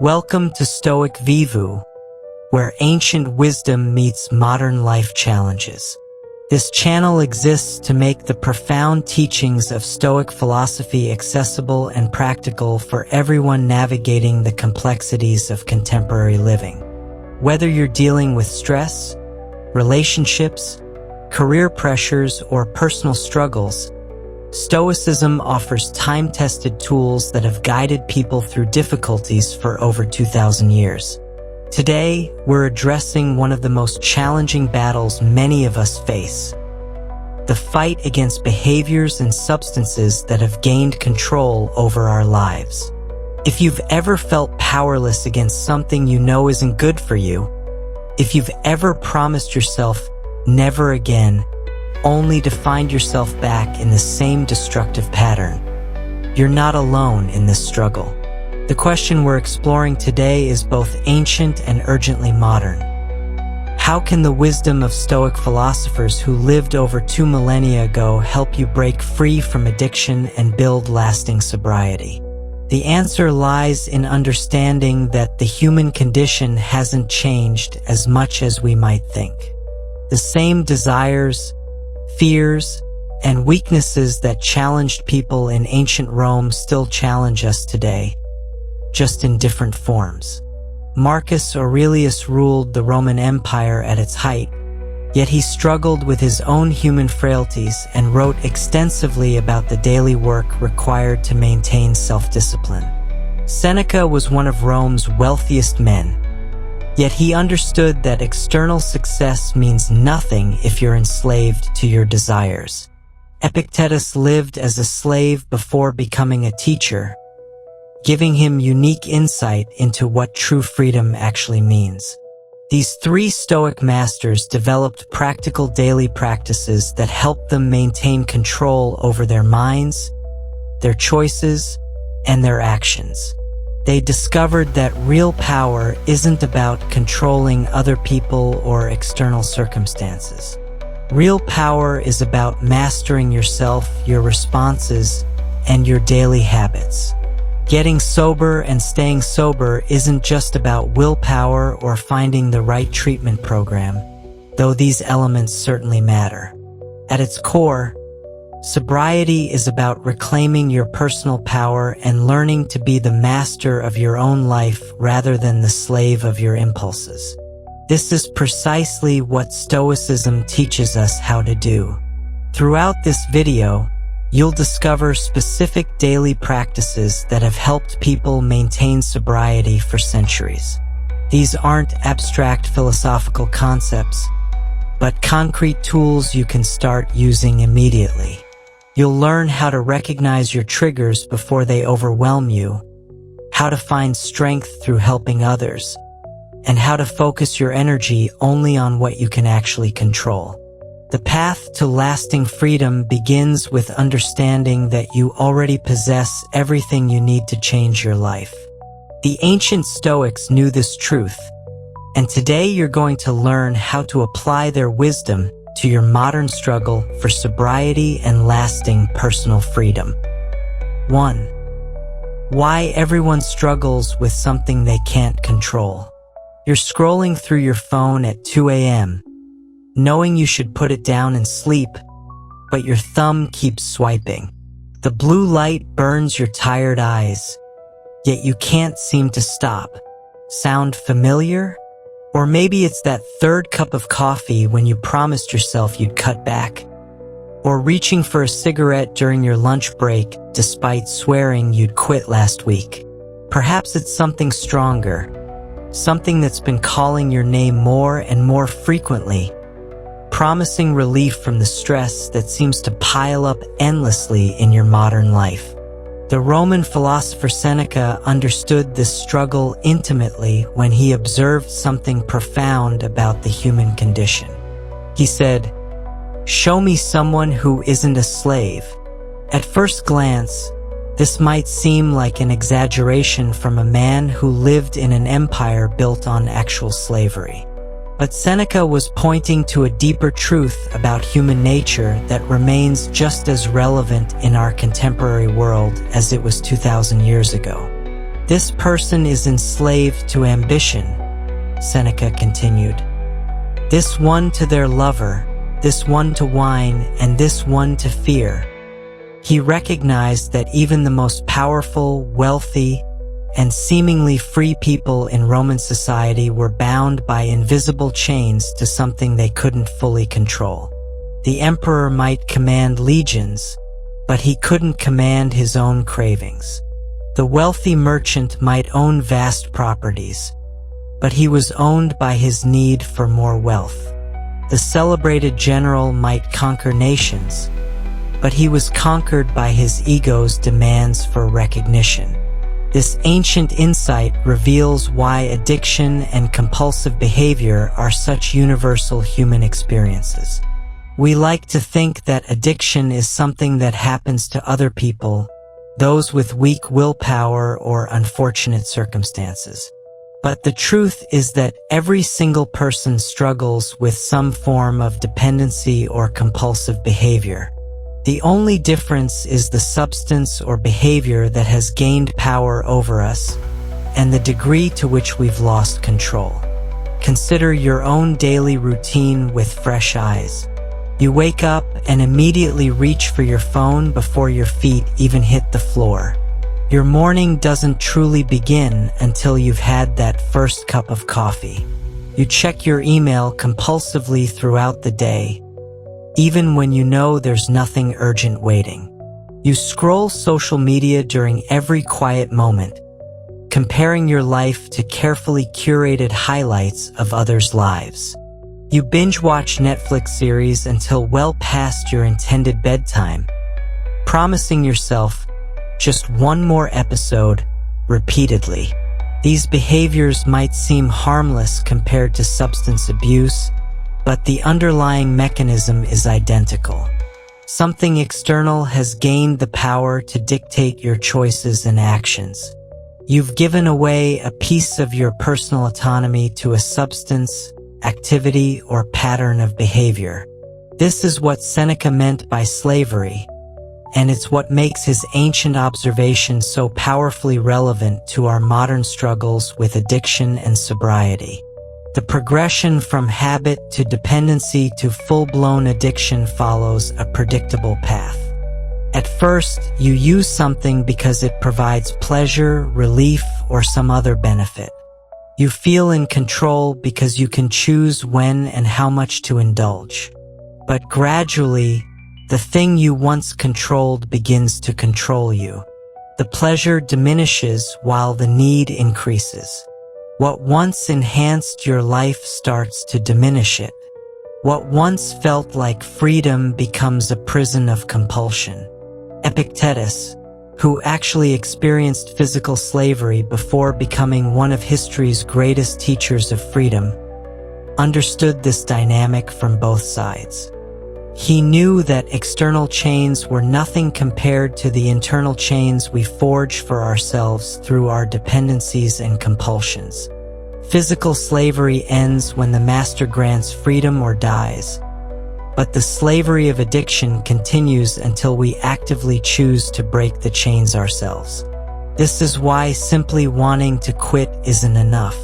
Welcome to Stoic Vivu, where ancient wisdom meets modern life challenges. This channel exists to make the profound teachings of Stoic philosophy accessible and practical for everyone navigating the complexities of contemporary living. Whether you're dealing with stress, relationships, career pressures, or personal struggles, Stoicism offers time-tested tools that have guided people through difficulties for over 2,000 years. Today, we're addressing one of the most challenging battles many of us face: the fight against behaviors and substances that have gained control over our lives. If you've ever felt powerless against something you know isn't good for you, if you've ever promised yourself never again, only to find yourself back in the same destructive pattern, you're not alone in this struggle. The question we're exploring today is both ancient and urgently modern. How can the wisdom of Stoic philosophers who lived over 2 millennia ago help you break free from addiction and build lasting sobriety? The answer lies in understanding that the human condition hasn't changed as much as we might think. The same desires, fears, and weaknesses that challenged people in ancient Rome still challenge us today, just in different forms. Marcus Aurelius ruled the Roman Empire at its height, yet he struggled with his own human frailties and wrote extensively about the daily work required to maintain self-discipline. Seneca was one of Rome's wealthiest men, yet he understood that external success means nothing if you're enslaved to your desires. Epictetus lived as a slave before becoming a teacher, giving him unique insight into what true freedom actually means. These 3 Stoic masters developed practical daily practices that helped them maintain control over their minds, their choices, and their actions. They discovered that real power isn't about controlling other people or external circumstances. Real power is about mastering yourself, your responses, and your daily habits. Getting sober and staying sober isn't just about willpower or finding the right treatment program, though these elements certainly matter. At its core, sobriety is about reclaiming your personal power and learning to be the master of your own life rather than the slave of your impulses. This is precisely what Stoicism teaches us how to do. Throughout this video, you'll discover specific daily practices that have helped people maintain sobriety for centuries. These aren't abstract philosophical concepts, but concrete tools you can start using immediately. You'll learn how to recognize your triggers before they overwhelm you, how to find strength through helping others, and how to focus your energy only on what you can actually control. The path to lasting freedom begins with understanding that you already possess everything you need to change your life. The ancient Stoics knew this truth, and today you're going to learn how to apply their wisdom to your modern struggle for sobriety and lasting personal freedom. 1. Why everyone struggles with something they can't control. You're scrolling through your phone at 2 a.m., knowing you should put it down and sleep, but your thumb keeps swiping. The blue light burns your tired eyes, yet you can't seem to stop. Sound familiar? Or maybe it's that 3rd cup of coffee when you promised yourself you'd cut back. Or reaching for a cigarette during your lunch break despite swearing you'd quit last week. Perhaps it's something stronger, something that's been calling your name more and more frequently, promising relief from the stress that seems to pile up endlessly in your modern life. The Roman philosopher Seneca understood this struggle intimately when he observed something profound about the human condition. He said, "Show me someone who isn't a slave." At first glance, this might seem like an exaggeration from a man who lived in an empire built on actual slavery. But Seneca was pointing to a deeper truth about human nature that remains just as relevant in our contemporary world as it was 2,000 years ago. This person is enslaved to ambition, Seneca continued. This one to their lover, this one to wine, and this one to fear. He recognized that even the most powerful, wealthy, and seemingly free people in Roman society were bound by invisible chains to something they couldn't fully control. The emperor might command legions, but he couldn't command his own cravings. The wealthy merchant might own vast properties, but he was owned by his need for more wealth. The celebrated general might conquer nations, but he was conquered by his ego's demands for recognition. This ancient insight reveals why addiction and compulsive behavior are such universal human experiences. We like to think that addiction is something that happens to other people, those with weak willpower or unfortunate circumstances. But the truth is that every single person struggles with some form of dependency or compulsive behavior. The only difference is the substance or behavior that has gained power over us and the degree to which we've lost control. Consider your own daily routine with fresh eyes. You wake up and immediately reach for your phone before your feet even hit the floor. Your morning doesn't truly begin until you've had that first cup of coffee. You check your email compulsively throughout the day, even when you know there's nothing urgent waiting. You scroll social media during every quiet moment, comparing your life to carefully curated highlights of others' lives. You binge-watch Netflix series until well past your intended bedtime, promising yourself just one more episode repeatedly. These behaviors might seem harmless compared to substance abuse, but the underlying mechanism is identical. Something external has gained the power to dictate your choices and actions. You've given away a piece of your personal autonomy to a substance, activity, or pattern of behavior. This is what Seneca meant by slavery, and it's what makes his ancient observation so powerfully relevant to our modern struggles with addiction and sobriety. The progression from habit to dependency to full-blown addiction follows a predictable path. At first, you use something because it provides pleasure, relief, or some other benefit. You feel in control because you can choose when and how much to indulge. But gradually, the thing you once controlled begins to control you. The pleasure diminishes while the need increases. What once enhanced your life starts to diminish it. What once felt like freedom becomes a prison of compulsion. Epictetus, who actually experienced physical slavery before becoming one of history's greatest teachers of freedom, understood this dynamic from both sides. He knew that external chains were nothing compared to the internal chains we forge for ourselves through our dependencies and compulsions. Physical slavery ends when the master grants freedom or dies, but the slavery of addiction continues until we actively choose to break the chains ourselves. This is why simply wanting to quit isn't enough.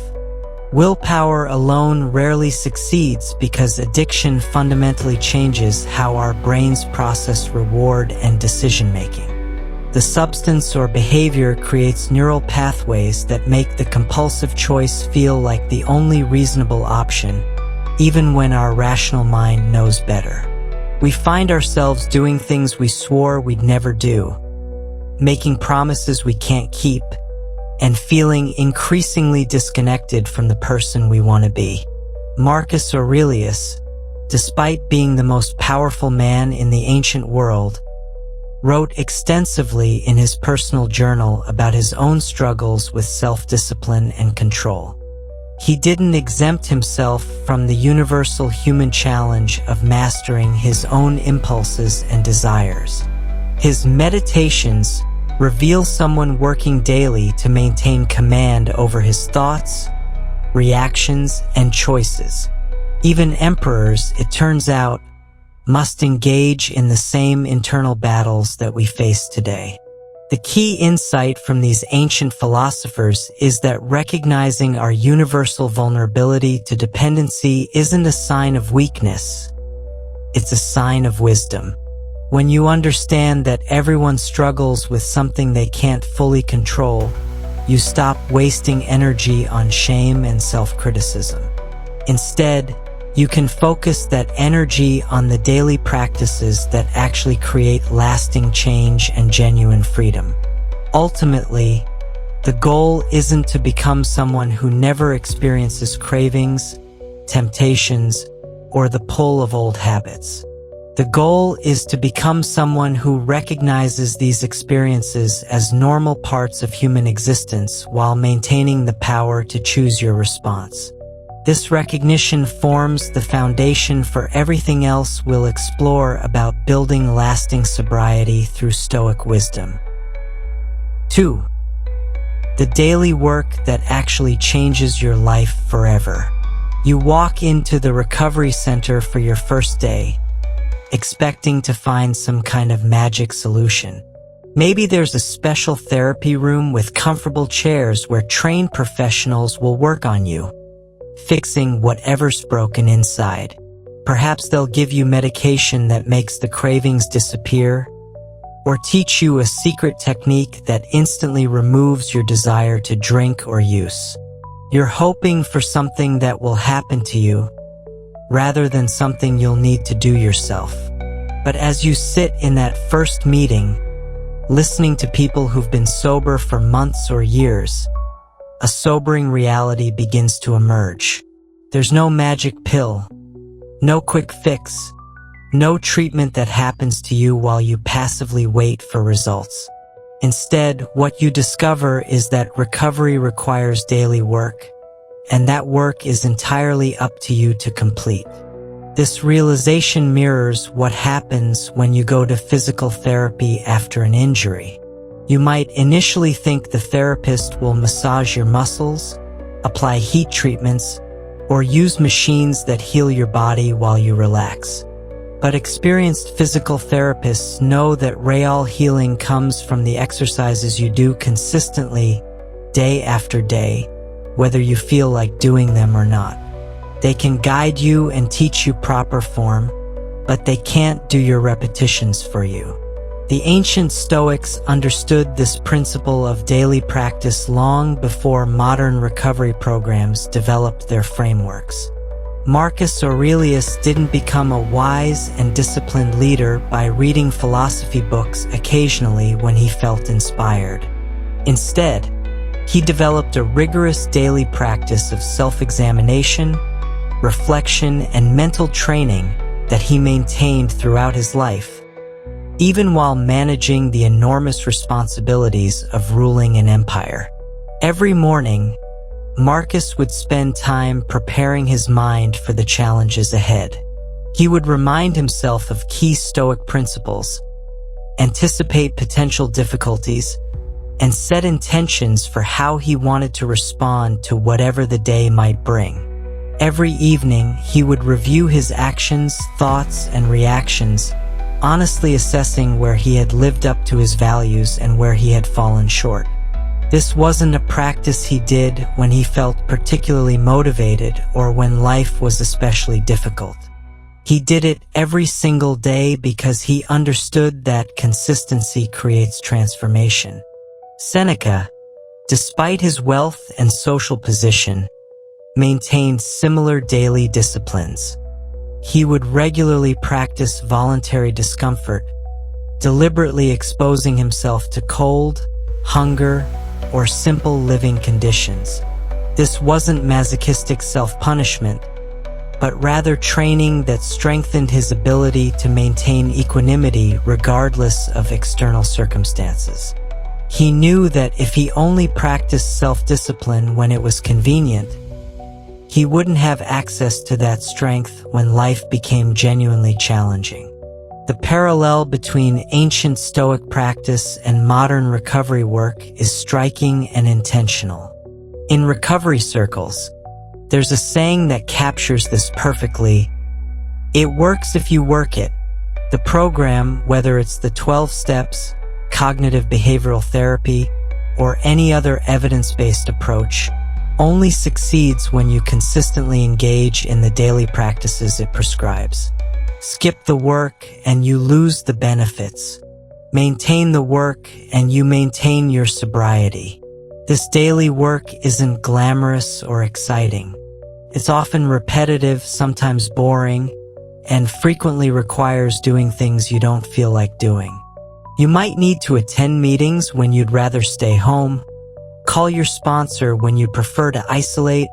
Willpower alone rarely succeeds because addiction fundamentally changes how our brains process reward and decision-making. The substance or behavior creates neural pathways that make the compulsive choice feel like the only reasonable option, even when our rational mind knows better. We find ourselves doing things we swore we'd never do, making promises we can't keep, and feeling increasingly disconnected from the person we want to be. Marcus Aurelius, despite being the most powerful man in the ancient world, wrote extensively in his personal journal about his own struggles with self-discipline and control. He didn't exempt himself from the universal human challenge of mastering his own impulses and desires. His meditations reveal someone working daily to maintain command over his thoughts, reactions, and choices. Even emperors, it turns out, must engage in the same internal battles that we face today. The key insight from these ancient philosophers is that recognizing our universal vulnerability to dependency isn't a sign of weakness. It's a sign of wisdom. When you understand that everyone struggles with something they can't fully control, you stop wasting energy on shame and self-criticism. Instead, you can focus that energy on the daily practices that actually create lasting change and genuine freedom. Ultimately, the goal isn't to become someone who never experiences cravings, temptations, or the pull of old habits. The goal is to become someone who recognizes these experiences as normal parts of human existence while maintaining the power to choose your response. This recognition forms the foundation for everything else we'll explore about building lasting sobriety through Stoic wisdom. 2. The daily work that actually changes your life forever. You walk into the recovery center for your first day, expecting to find some kind of magic solution. Maybe there's a special therapy room with comfortable chairs where trained professionals will work on you, fixing whatever's broken inside. Perhaps they'll give you medication that makes the cravings disappear, or teach you a secret technique that instantly removes your desire to drink or use. You're hoping for something that will happen to you, rather than something you'll need to do yourself. But as you sit in that first meeting, listening to people who've been sober for months or years, a sobering reality begins to emerge. There's no magic pill, no quick fix, no treatment that happens to you while you passively wait for results. Instead, what you discover is that recovery requires daily work, and that work is entirely up to you to complete. This realization mirrors what happens when you go to physical therapy after an injury. You might initially think the therapist will massage your muscles, apply heat treatments, or use machines that heal your body while you relax. But experienced physical therapists know that real healing comes from the exercises you do consistently, day after day, whether you feel like doing them or not. They can guide you and teach you proper form, but they can't do your repetitions for you. The ancient Stoics understood this principle of daily practice long before modern recovery programs developed their frameworks. Marcus Aurelius didn't become a wise and disciplined leader by reading philosophy books occasionally when he felt inspired. Instead, he developed a rigorous daily practice of self-examination, reflection, and mental training that he maintained throughout his life, even while managing the enormous responsibilities of ruling an empire. Every morning, Marcus would spend time preparing his mind for the challenges ahead. He would remind himself of key Stoic principles, anticipate potential difficulties, and set intentions for how he wanted to respond to whatever the day might bring. Every evening, he would review his actions, thoughts, and reactions, honestly assessing where he had lived up to his values and where he had fallen short. This wasn't a practice he did when he felt particularly motivated or when life was especially difficult. He did it every single day because he understood that consistency creates transformation. Seneca, despite his wealth and social position, maintained similar daily disciplines. He would regularly practice voluntary discomfort, deliberately exposing himself to cold, hunger, or simple living conditions. This wasn't masochistic self-punishment, but rather training that strengthened his ability to maintain equanimity regardless of external circumstances. He knew that if he only practiced self-discipline when it was convenient, he wouldn't have access to that strength when life became genuinely challenging. The parallel between ancient Stoic practice and modern recovery work is striking and intentional. In recovery circles, there's a saying that captures this perfectly: "It works if you work it." The program, whether it's the 12 steps, cognitive behavioral therapy, or any other evidence-based approach, only succeeds when you consistently engage in the daily practices it prescribes. Skip the work and you lose the benefits. Maintain the work and you maintain your sobriety. This daily work isn't glamorous or exciting. It's often repetitive, sometimes boring, and frequently requires doing things you don't feel like doing. You might need to attend meetings when you'd rather stay home, call your sponsor when you prefer to isolate,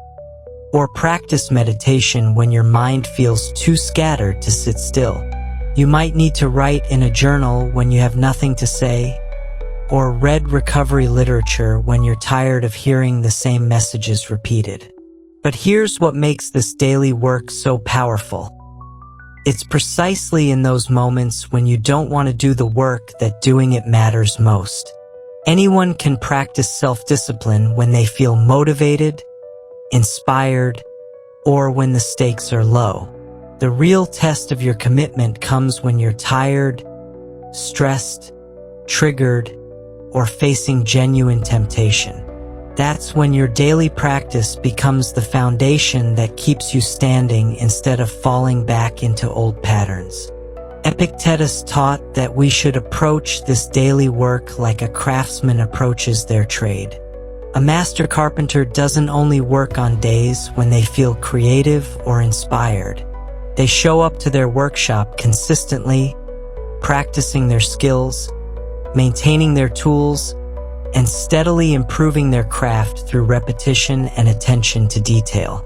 or practice meditation when your mind feels too scattered to sit still. You might need to write in a journal when you have nothing to say, or read recovery literature when you're tired of hearing the same messages repeated. But here's what makes this daily work so powerful. It's precisely in those moments when you don't want to do the work that doing it matters most. Anyone can practice self-discipline when they feel motivated, inspired, or when the stakes are low. The real test of your commitment comes when you're tired, stressed, triggered, or facing genuine temptation. That's when your daily practice becomes the foundation that keeps you standing instead of falling back into old patterns. Epictetus taught that we should approach this daily work like a craftsman approaches their trade. A master carpenter doesn't only work on days when they feel creative or inspired. They show up to their workshop consistently, practicing their skills, maintaining their tools, and steadily improving their craft through repetition and attention to detail.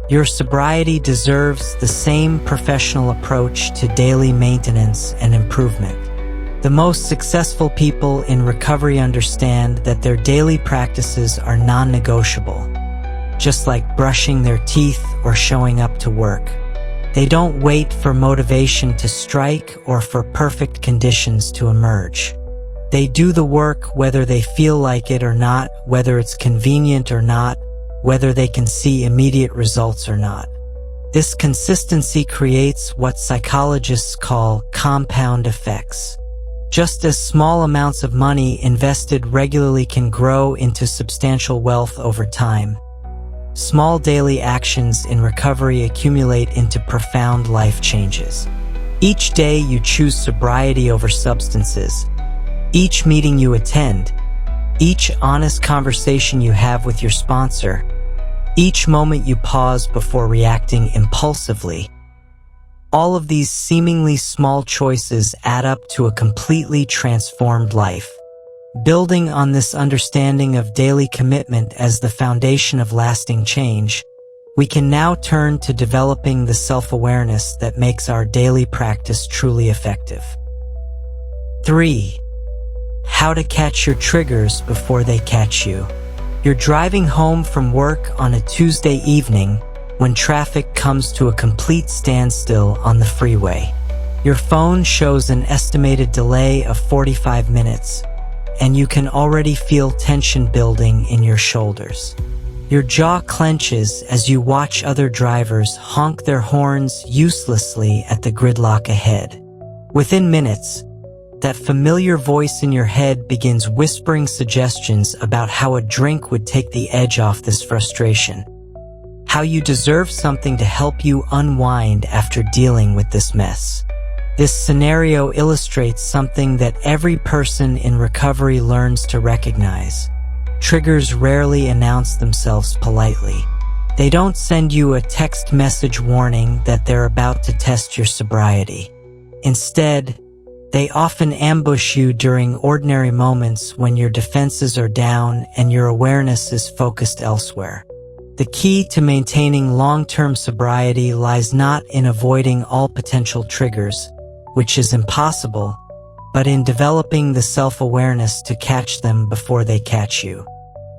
Your sobriety deserves the same professional approach to daily maintenance and improvement. The most successful people in recovery understand that their daily practices are non-negotiable, just like brushing their teeth or showing up to work. They don't wait for motivation to strike or for perfect conditions to emerge. They do the work whether they feel like it or not, whether it's convenient or not, whether they can see immediate results or not. This consistency creates what psychologists call compound effects. Just as small amounts of money invested regularly can grow into substantial wealth over time, small daily actions in recovery accumulate into profound life changes. Each day you choose sobriety over substances. Each meeting you attend, each honest conversation you have with your sponsor, each moment you pause before reacting impulsively. All of these seemingly small choices add up to a completely transformed life. Building on this understanding of daily commitment as the foundation of lasting change, we can now turn to developing the self-awareness that makes our daily practice truly effective. 3. How to catch your triggers before they catch you. You're driving home from work on a Tuesday evening when traffic comes to a complete standstill on the freeway. Your phone shows an estimated delay of 45 minutes, and you can already feel tension building in your shoulders. Your jaw clenches as you watch other drivers honk their horns uselessly at the gridlock ahead. Within minutes, that familiar voice in your head begins whispering suggestions about how a drink would take the edge off this frustration, how you deserve something to help you unwind after dealing with this mess. This scenario illustrates something that every person in recovery learns to recognize. Triggers rarely announce themselves politely. They don't send you a text message warning that they're about to test your sobriety. Instead, they often ambush you during ordinary moments when your defenses are down and your awareness is focused elsewhere. The key to maintaining long-term sobriety lies not in avoiding all potential triggers, which is impossible, but in developing the self-awareness to catch them before they catch you.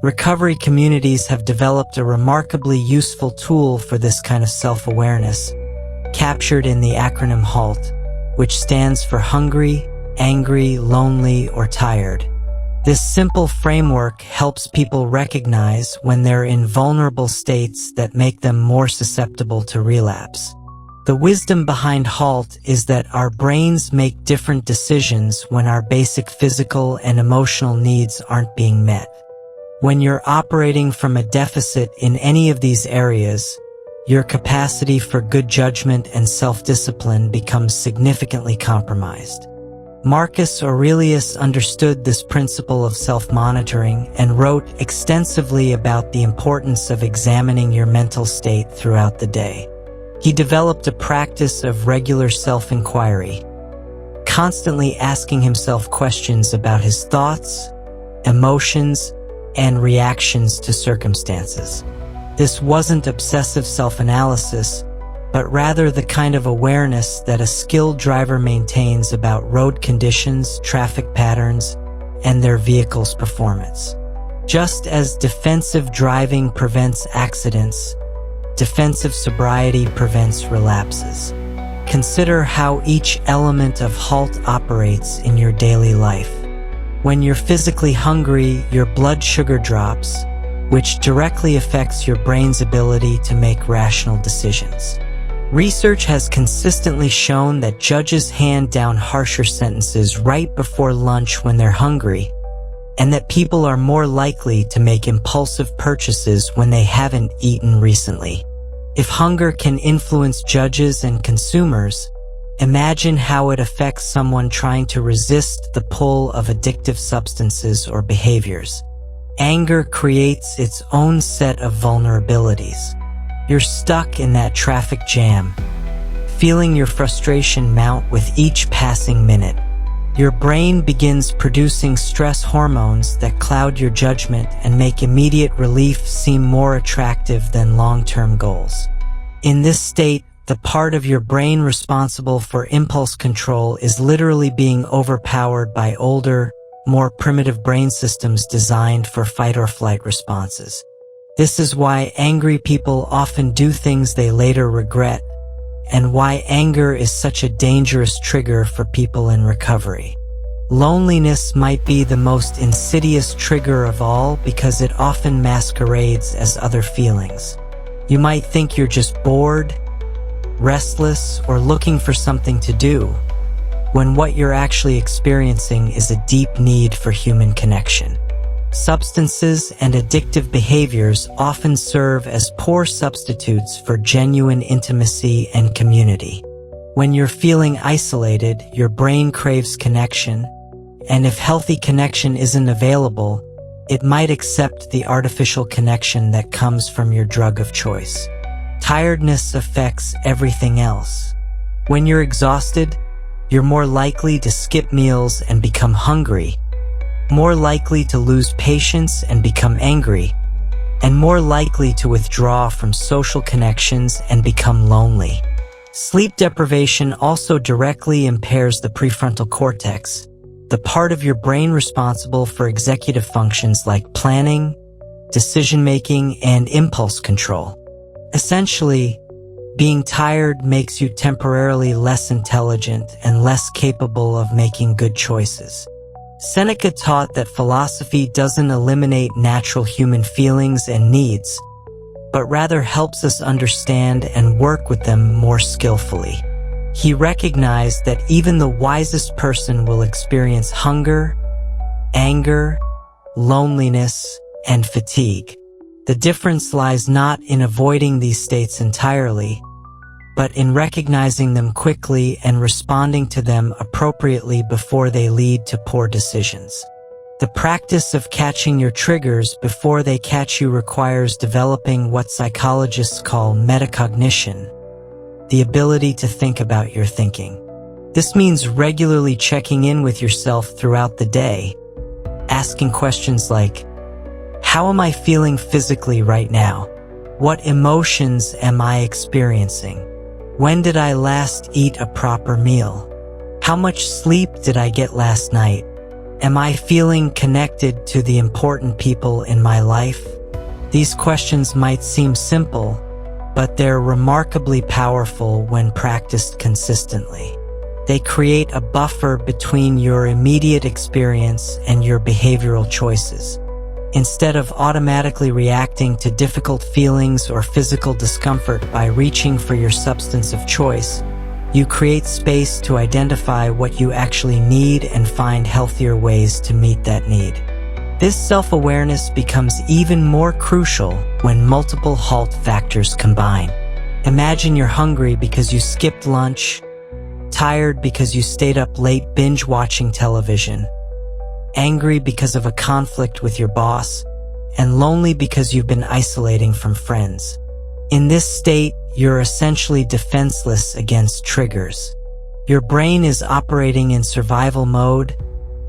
Recovery communities have developed a remarkably useful tool for this kind of self-awareness, captured in the acronym HALT, which stands for hungry, angry, lonely, or tired. This simple framework helps people recognize when they're in vulnerable states that make them more susceptible to relapse. The wisdom behind HALT is that our brains make different decisions when our basic physical and emotional needs aren't being met. When you're operating from a deficit in any of these areas, your capacity for good judgment and self-discipline becomes significantly compromised. Marcus Aurelius understood this principle of self-monitoring and wrote extensively about the importance of examining your mental state throughout the day. He developed a practice of regular self-inquiry, constantly asking himself questions about his thoughts, emotions, and reactions to circumstances. This wasn't obsessive self-analysis, but rather the kind of awareness that a skilled driver maintains about road conditions, traffic patterns, and their vehicle's performance. Just as defensive driving prevents accidents, defensive sobriety prevents relapses. Consider how each element of HALT operates in your daily life. When you're physically hungry, your blood sugar drops, which directly affects your brain's ability to make rational decisions. Research has consistently shown that judges hand down harsher sentences right before lunch when they're hungry, and that people are more likely to make impulsive purchases when they haven't eaten recently. If hunger can influence judges and consumers, imagine how it affects someone trying to resist the pull of addictive substances or behaviors. Anger creates its own set of vulnerabilities. You're stuck in that traffic jam, feeling your frustration mount with each passing minute. Your brain begins producing stress hormones that cloud your judgment and make immediate relief seem more attractive than long-term goals. In this state, the part of your brain responsible for impulse control is literally being overpowered by older, more primitive brain systems designed for fight-or-flight responses. This is why angry people often do things they later regret, and why anger is such a dangerous trigger for people in recovery. Loneliness might be the most insidious trigger of all because it often masquerades as other feelings. You might think you're just bored, restless, or looking for something to do, when what you're actually experiencing is a deep need for human connection. Substances and addictive behaviors often serve as poor substitutes for genuine intimacy and community. When you're feeling isolated, your brain craves connection, and if healthy connection isn't available, it might accept the artificial connection that comes from your drug of choice. Tiredness affects everything else. When you're exhausted, you're more likely to skip meals and become hungry, more likely to lose patience and become angry, and more likely to withdraw from social connections and become lonely. Sleep deprivation also directly impairs the prefrontal cortex, the part of your brain responsible for executive functions like planning, decision-making, and impulse control. Essentially, being tired makes you temporarily less intelligent and less capable of making good choices. Seneca taught that philosophy doesn't eliminate natural human feelings and needs, but rather helps us understand and work with them more skillfully. He recognized that even the wisest person will experience hunger, anger, loneliness, and fatigue. The difference lies not in avoiding these states entirely, but in recognizing them quickly and responding to them appropriately before they lead to poor decisions. The practice of catching your triggers before they catch you requires developing what psychologists call metacognition, the ability to think about your thinking. This means regularly checking in with yourself throughout the day, asking questions like, how am I feeling physically right now? What emotions am I experiencing? When did I last eat a proper meal? How much sleep did I get last night? Am I feeling connected to the important people in my life? These questions might seem simple, but they're remarkably powerful when practiced consistently. They create a buffer between your immediate experience and your behavioral choices. Instead of automatically reacting to difficult feelings or physical discomfort by reaching for your substance of choice, you create space to identify what you actually need and find healthier ways to meet that need. This self-awareness becomes even more crucial when multiple halt factors combine. Imagine you're hungry because you skipped lunch, tired because you stayed up late binge-watching television, angry because of a conflict with your boss, and lonely because you've been isolating from friends. In this state, you're essentially defenseless against triggers. Your brain is operating in survival mode,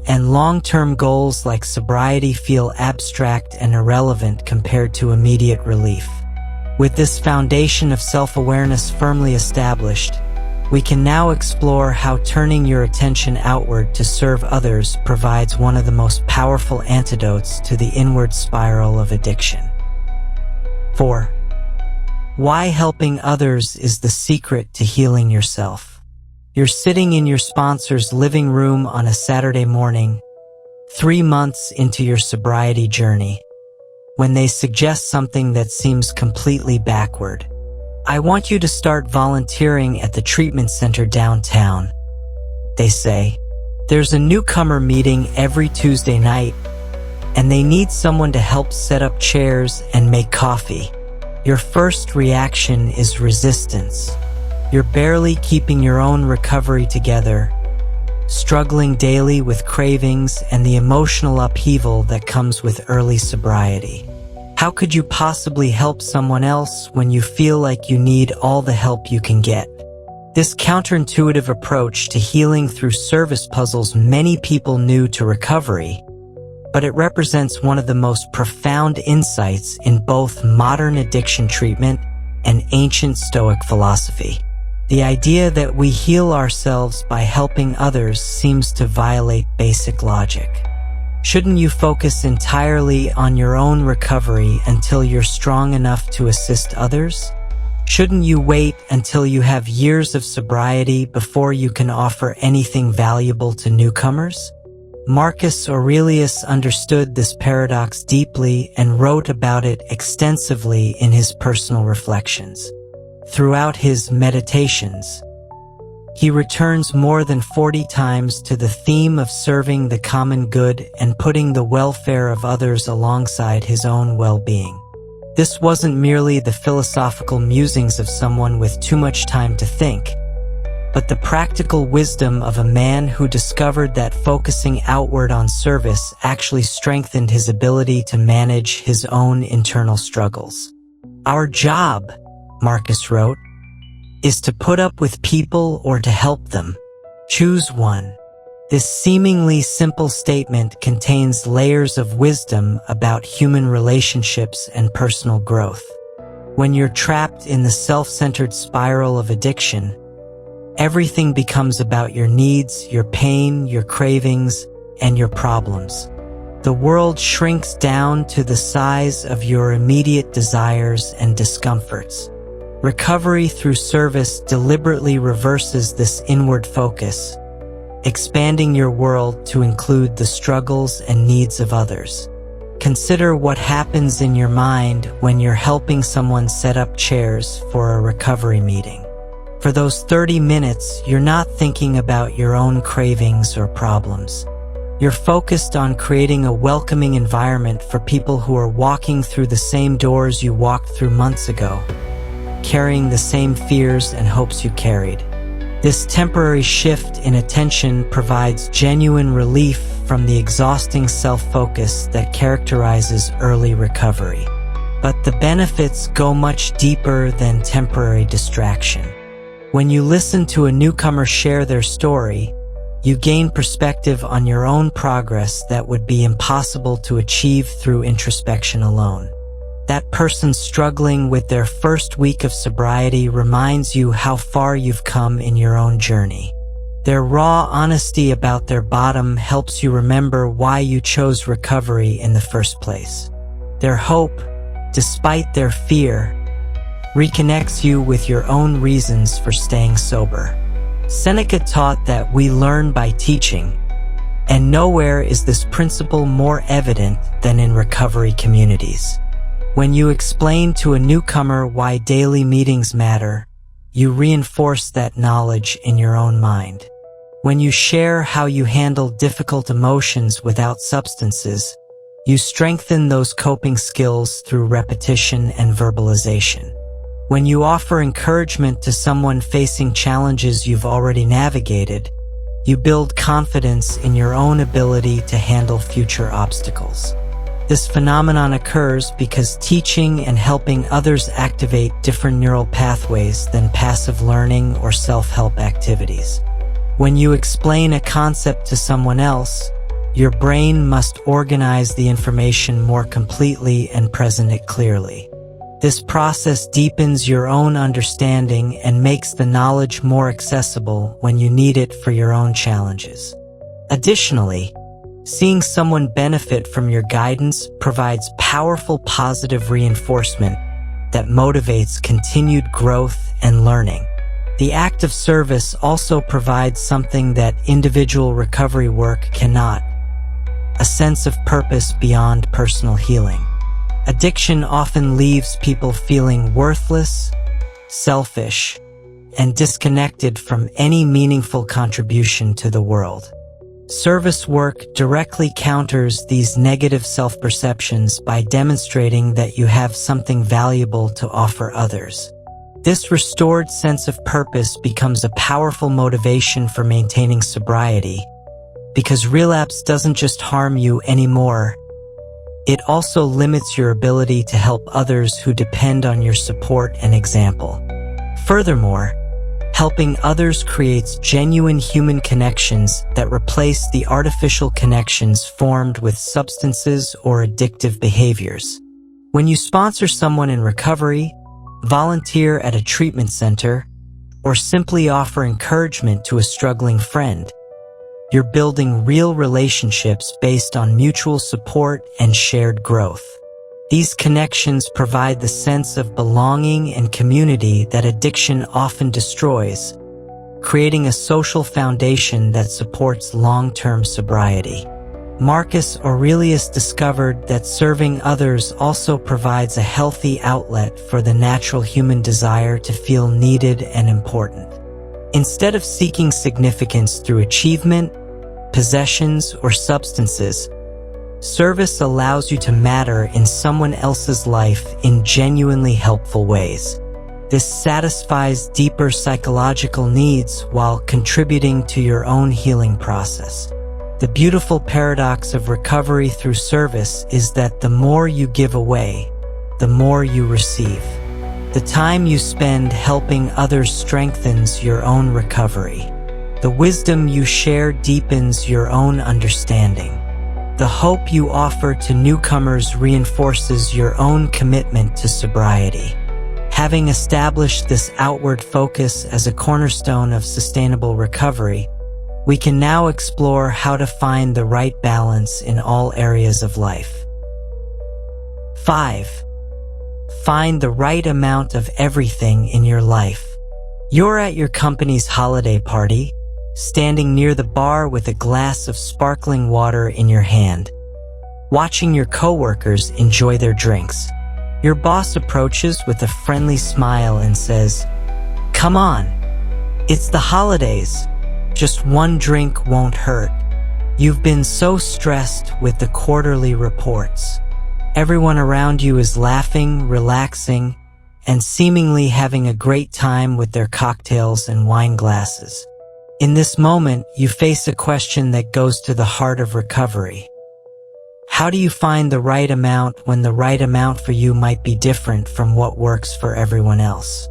and long-term goals like sobriety feel abstract and irrelevant compared to immediate relief. With this foundation of self-awareness firmly established, we can now explore how turning your attention outward to serve others provides one of the most powerful antidotes to the inward spiral of addiction. 4. Why helping others is the secret to healing yourself. You're sitting in your sponsor's living room on a Saturday morning, 3 months into your sobriety journey, when they suggest something that seems completely backward. I want you to start volunteering at the treatment center downtown. They say, there's a newcomer meeting every Tuesday night, and they need someone to help set up chairs and make coffee. Your first reaction is resistance. You're barely keeping your own recovery together, struggling daily with cravings and the emotional upheaval that comes with early sobriety. How could you possibly help someone else when you feel like you need all the help you can get? This counterintuitive approach to healing through service puzzles many people new to recovery, but it represents one of the most profound insights in both modern addiction treatment and ancient Stoic philosophy. The idea that we heal ourselves by helping others seems to violate basic logic. Shouldn't you focus entirely on your own recovery until you're strong enough to assist others? Shouldn't you wait until you have years of sobriety before you can offer anything valuable to newcomers? Marcus Aurelius understood this paradox deeply and wrote about it extensively in his personal reflections. Throughout his Meditations, he returns more than 40 times to the theme of serving the common good and putting the welfare of others alongside his own well-being. This wasn't merely the philosophical musings of someone with too much time to think, but the practical wisdom of a man who discovered that focusing outward on service actually strengthened his ability to manage his own internal struggles. Our job, Marcus wrote, is to put up with people or to help them. Choose one. This seemingly simple statement contains layers of wisdom about human relationships and personal growth. When you're trapped in the self-centered spiral of addiction, everything becomes about your needs, your pain, your cravings, and your problems. The world shrinks down to the size of your immediate desires and discomforts. Recovery through service deliberately reverses this inward focus, expanding your world to include the struggles and needs of others. Consider what happens in your mind when you're helping someone set up chairs for a recovery meeting. For those 30 minutes, you're not thinking about your own cravings or problems. You're focused on creating a welcoming environment for people who are walking through the same doors you walked through months ago, carrying the same fears and hopes you carried. This temporary shift in attention provides genuine relief from the exhausting self-focus that characterizes early recovery. But the benefits go much deeper than temporary distraction. When you listen to a newcomer share their story, you gain perspective on your own progress that would be impossible to achieve through introspection alone. That person struggling with their first week of sobriety reminds you how far you've come in your own journey. Their raw honesty about their bottom helps you remember why you chose recovery in the first place. Their hope, despite their fear, reconnects you with your own reasons for staying sober. Seneca taught that we learn by teaching, And nowhere is this principle more evident than in recovery communities. When you explain to a newcomer why daily meetings matter, you reinforce that knowledge in your own mind. When you share how you handle difficult emotions without substances, you strengthen those coping skills through repetition and verbalization. When you offer encouragement to someone facing challenges you've already navigated, you build confidence in your own ability to handle future obstacles. This phenomenon occurs because teaching and helping others activate different neural pathways than passive learning or self-help activities. When you explain a concept to someone else, your brain must organize the information more completely and present it clearly. This process deepens your own understanding and makes the knowledge more accessible when you need it for your own challenges. Additionally, seeing someone benefit from your guidance provides powerful positive reinforcement that motivates continued growth and learning. The act of service also provides something that individual recovery work cannot: a sense of purpose beyond personal healing. Addiction often leaves people feeling worthless, selfish, and disconnected from any meaningful contribution to the world. Service work directly counters these negative self-perceptions by demonstrating that you have something valuable to offer others. This restored sense of purpose becomes a powerful motivation for maintaining sobriety, because relapse doesn't just harm you anymore, it also limits your ability to help others who depend on your support and example. Furthermore, helping others creates genuine human connections that replace the artificial connections formed with substances or addictive behaviors. When you sponsor someone in recovery, volunteer at a treatment center, or simply offer encouragement to a struggling friend, you're building real relationships based on mutual support and shared growth. These connections provide the sense of belonging and community that addiction often destroys, creating a social foundation that supports long-term sobriety. Marcus Aurelius discovered that serving others also provides a healthy outlet for the natural human desire to feel needed and important. Instead of seeking significance through achievement, possessions, or substances, service allows you to matter in someone else's life in genuinely helpful ways. This satisfies deeper psychological needs while contributing to your own healing process. The beautiful paradox of recovery through service is that the more you give away, the more you receive. The time you spend helping others strengthens your own recovery. The wisdom you share deepens your own understanding. The hope you offer to newcomers reinforces your own commitment to sobriety. Having established this outward focus as a cornerstone of sustainable recovery, we can now explore how to find the right balance in all areas of life. 5. Find the right amount of everything in your life. You're at your company's holiday party, standing near the bar with a glass of sparkling water in your hand, watching your coworkers enjoy their drinks. Your boss approaches with a friendly smile and says, "Come on, it's the holidays. Just one drink won't hurt." You've been so stressed with the quarterly reports. Everyone around you is laughing, relaxing, and seemingly having a great time with their cocktails and wine glasses. In this moment, you face a question that goes to the heart of recovery. How do you find the right amount when the right amount for you might be different from what works for everyone else?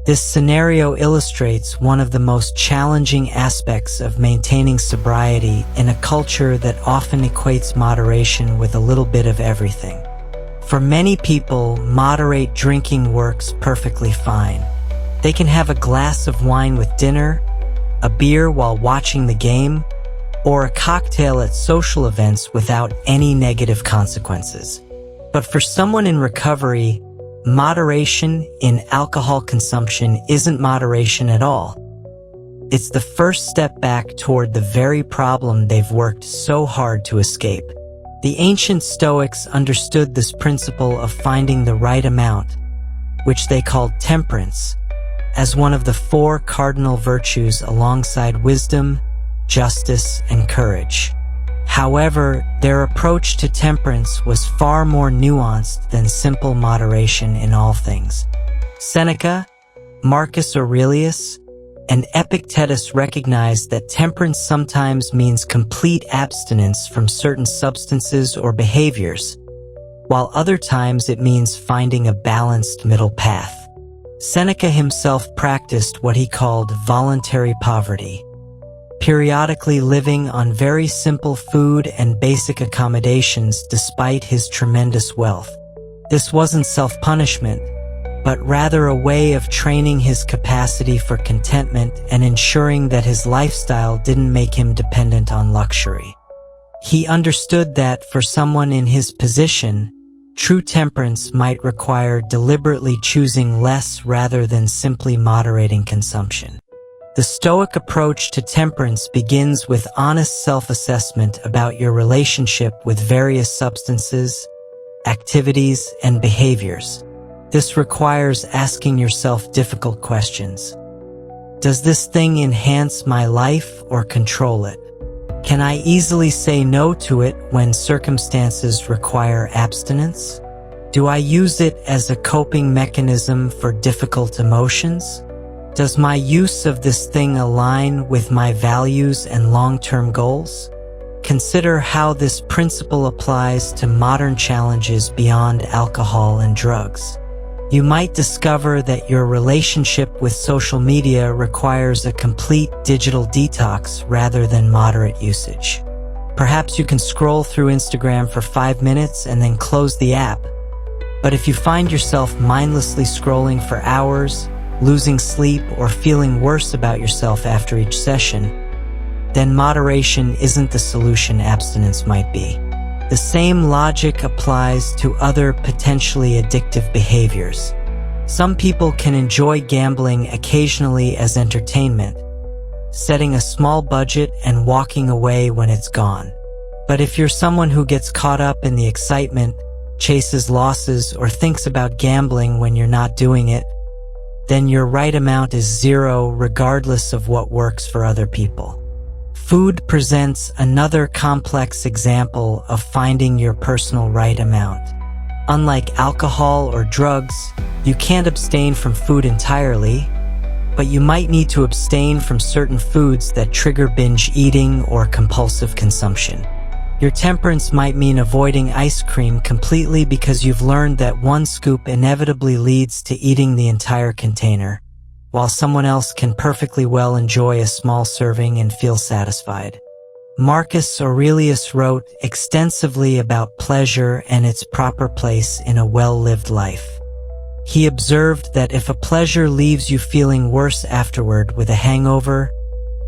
This scenario illustrates one of the most challenging aspects of maintaining sobriety in a culture that often equates moderation with a little bit of everything. For many people, moderate drinking works perfectly fine. They can have a glass of wine with dinner, a beer while watching the game, or a cocktail at social events without any negative consequences. But for someone in recovery, moderation in alcohol consumption isn't moderation at all. It's the first step back toward the very problem they've worked so hard to escape. The ancient Stoics understood this principle of finding the right amount, which they called temperance, as one of the 4 cardinal virtues alongside wisdom, justice, and courage. However, their approach to temperance was far more nuanced than simple moderation in all things. Seneca, Marcus Aurelius, and Epictetus recognized that temperance sometimes means complete abstinence from certain substances or behaviors, while other times it means finding a balanced middle path. Seneca himself practiced what he called voluntary poverty, periodically living on very simple food and basic accommodations despite his tremendous wealth. This wasn't self-punishment, but rather a way of training his capacity for contentment and ensuring that his lifestyle didn't make him dependent on luxury. He understood that for someone in his position, true temperance might require deliberately choosing less rather than simply moderating consumption. The Stoic approach to temperance begins with honest self-assessment about your relationship with various substances, activities, and behaviors. This requires asking yourself difficult questions. Does this thing enhance my life or control it? Can I easily say no to it when circumstances require abstinence? Do I use it as a coping mechanism for difficult emotions? Does my use of this thing align with my values and long-term goals? Consider how this principle applies to modern challenges beyond alcohol and drugs. You might discover that your relationship with social media requires a complete digital detox rather than moderate usage. Perhaps you can scroll through Instagram for 5 minutes and then close the app. But if you find yourself mindlessly scrolling for hours, losing sleep, or feeling worse about yourself after each session, then moderation isn't the solution abstinence might be. The same logic applies to other potentially addictive behaviors. Some people can enjoy gambling occasionally as entertainment, setting a small budget and walking away when it's gone. But if you're someone who gets caught up in the excitement, chases losses, or thinks about gambling when you're not doing it, then your right amount is 0 regardless of what works for other people. Food presents another complex example of finding your personal right amount. Unlike alcohol or drugs, you can't abstain from food entirely, but you might need to abstain from certain foods that trigger binge eating or compulsive consumption. Your temperance might mean avoiding ice cream completely because you've learned that one scoop inevitably leads to eating the entire container, while someone else can perfectly well enjoy a small serving and feel satisfied. Marcus Aurelius wrote extensively about pleasure and its proper place in a well-lived life. He observed that if a pleasure leaves you feeling worse afterward with a hangover,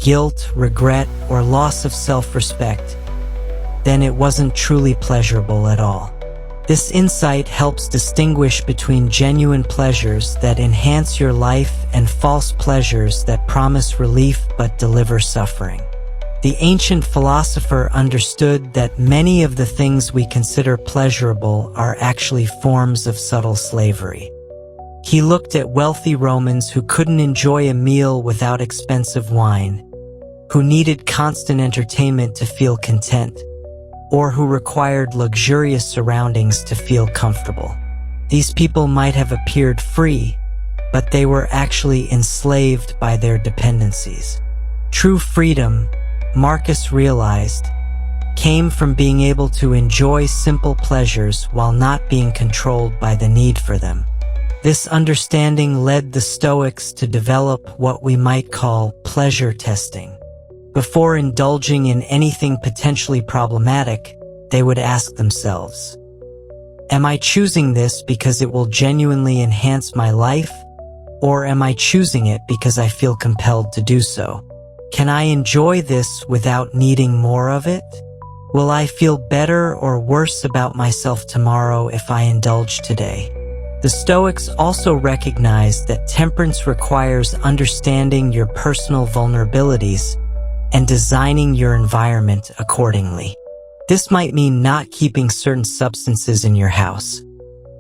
guilt, regret, or loss of self-respect, then it wasn't truly pleasurable at all. This insight helps distinguish between genuine pleasures that enhance your life and false pleasures that promise relief but deliver suffering. The ancient philosopher understood that many of the things we consider pleasurable are actually forms of subtle slavery. He looked at wealthy Romans who couldn't enjoy a meal without expensive wine, who needed constant entertainment to feel content, or who required luxurious surroundings to feel comfortable. These people might have appeared free, but they were actually enslaved by their dependencies. True freedom, Marcus realized, came from being able to enjoy simple pleasures while not being controlled by the need for them. This understanding led the Stoics to develop what we might call pleasure testing. Before indulging in anything potentially problematic, they would ask themselves, am I choosing this because it will genuinely enhance my life, or am I choosing it because I feel compelled to do so? Can I enjoy this without needing more of it? Will I feel better or worse about myself tomorrow if I indulge today? The Stoics also recognized that temperance requires understanding your personal vulnerabilities and designing your environment accordingly. This might mean not keeping certain substances in your house,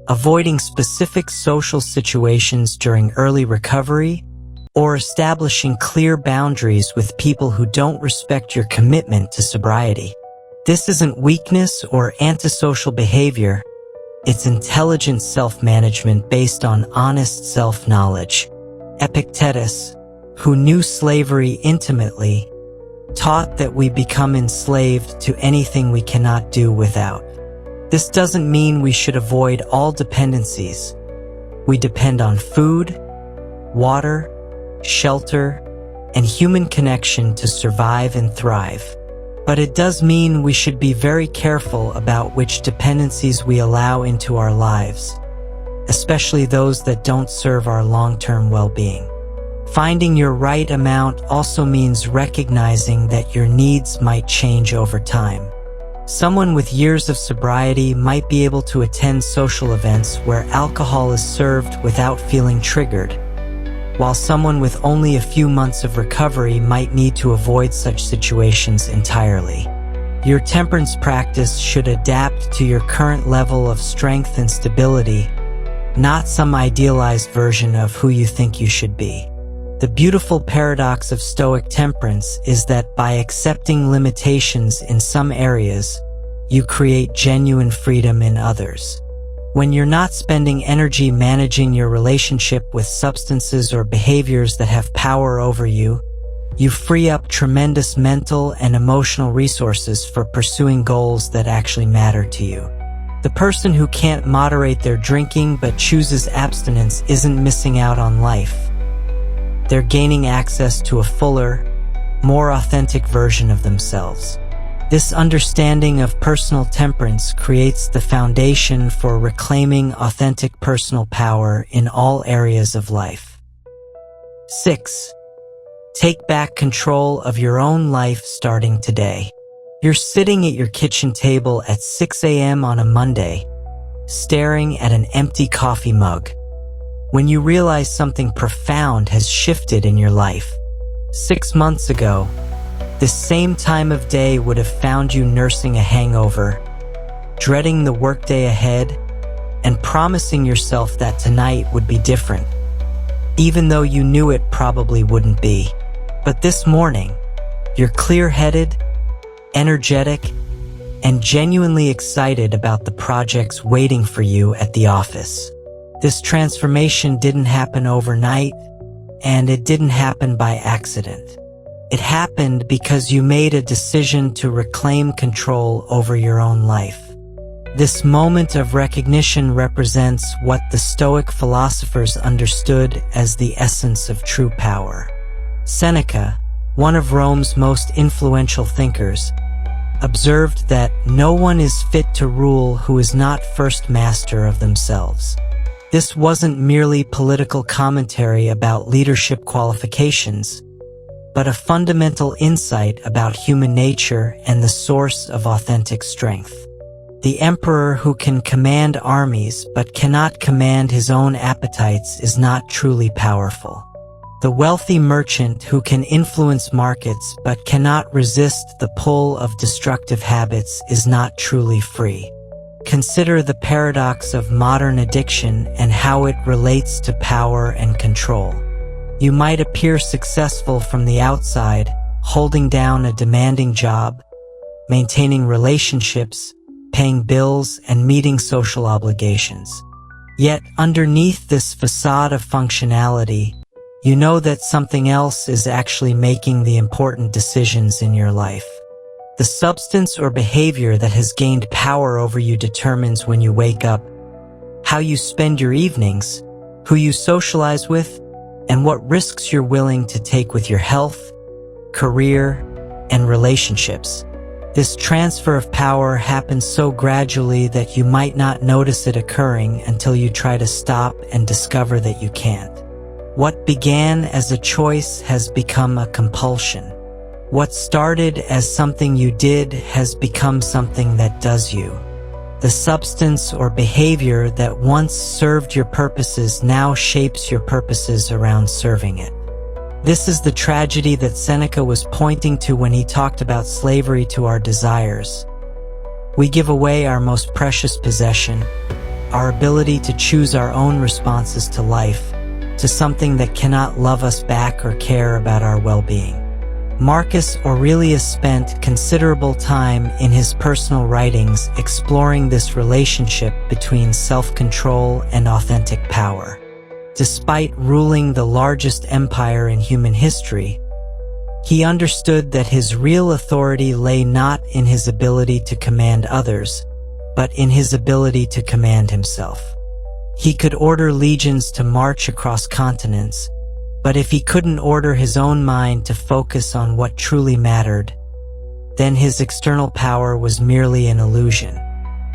avoiding specific social situations during early recovery, or establishing clear boundaries with people who don't respect your commitment to sobriety. This isn't weakness or antisocial behavior. It's intelligent self-management based on honest self-knowledge. Epictetus, who knew slavery intimately, taught that we become enslaved to anything we cannot do without. This doesn't mean we should avoid all dependencies. We depend on food, water, shelter, and human connection to survive and thrive. But it does mean we should be very careful about which dependencies we allow into our lives, especially those that don't serve our long-term well-being. Finding your right amount also means recognizing that your needs might change over time. Someone with years of sobriety might be able to attend social events where alcohol is served without feeling triggered, while someone with only a few months of recovery might need to avoid such situations entirely. Your temperance practice should adapt to your current level of strength and stability, not some idealized version of who you think you should be. The beautiful paradox of Stoic temperance is that by accepting limitations in some areas, you create genuine freedom in others. When you're not spending energy managing your relationship with substances or behaviors that have power over you, you free up tremendous mental and emotional resources for pursuing goals that actually matter to you. The person who can't moderate their drinking but chooses abstinence isn't missing out on life. They're gaining access to a fuller, more authentic version of themselves. This understanding of personal temperance creates the foundation for reclaiming authentic personal power in all areas of life. 6. Take back control of your own life starting today. You're sitting at your kitchen table at 6 a.m. on a Monday, staring at an empty coffee mug, when you realize something profound has shifted in your life. 6 months ago, this same time of day would have found you nursing a hangover, dreading the workday ahead, and promising yourself that tonight would be different, even though you knew it probably wouldn't be. But this morning, you're clear-headed, energetic, and genuinely excited about the projects waiting for you at the office. This transformation didn't happen overnight, and it didn't happen by accident. It happened because you made a decision to reclaim control over your own life. This moment of recognition represents what the Stoic philosophers understood as the essence of true power. Seneca, one of Rome's most influential thinkers, observed that no one is fit to rule who is not first master of themselves. This wasn't merely political commentary about leadership qualifications, but a fundamental insight about human nature and the source of authentic strength. The emperor who can command armies but cannot command his own appetites is not truly powerful. The wealthy merchant who can influence markets but cannot resist the pull of destructive habits is not truly free. Consider the paradox of modern addiction and how it relates to power and control. You might appear successful from the outside, holding down a demanding job, maintaining relationships, paying bills, and meeting social obligations. Yet, underneath this facade of functionality, you know that something else is actually making the important decisions in your life. The substance or behavior that has gained power over you determines when you wake up, how you spend your evenings, who you socialize with, and what risks you're willing to take with your health, career, and relationships. This transfer of power happens so gradually that you might not notice it occurring until you try to stop and discover that you can't. What began as a choice has become a compulsion. What started as something you did has become something that does you. The substance or behavior that once served your purposes now shapes your purposes around serving it. This is the tragedy that Seneca was pointing to when he talked about slavery to our desires. We give away our most precious possession, our ability to choose our own responses to life, to something that cannot love us back or care about our well-being. Marcus Aurelius spent considerable time in his personal writings exploring this relationship between self-control and authentic power. Despite ruling the largest empire in human history, he understood that his real authority lay not in his ability to command others, but in his ability to command himself. He could order legions to march across continents, but if he couldn't order his own mind to focus on what truly mattered, then his external power was merely an illusion.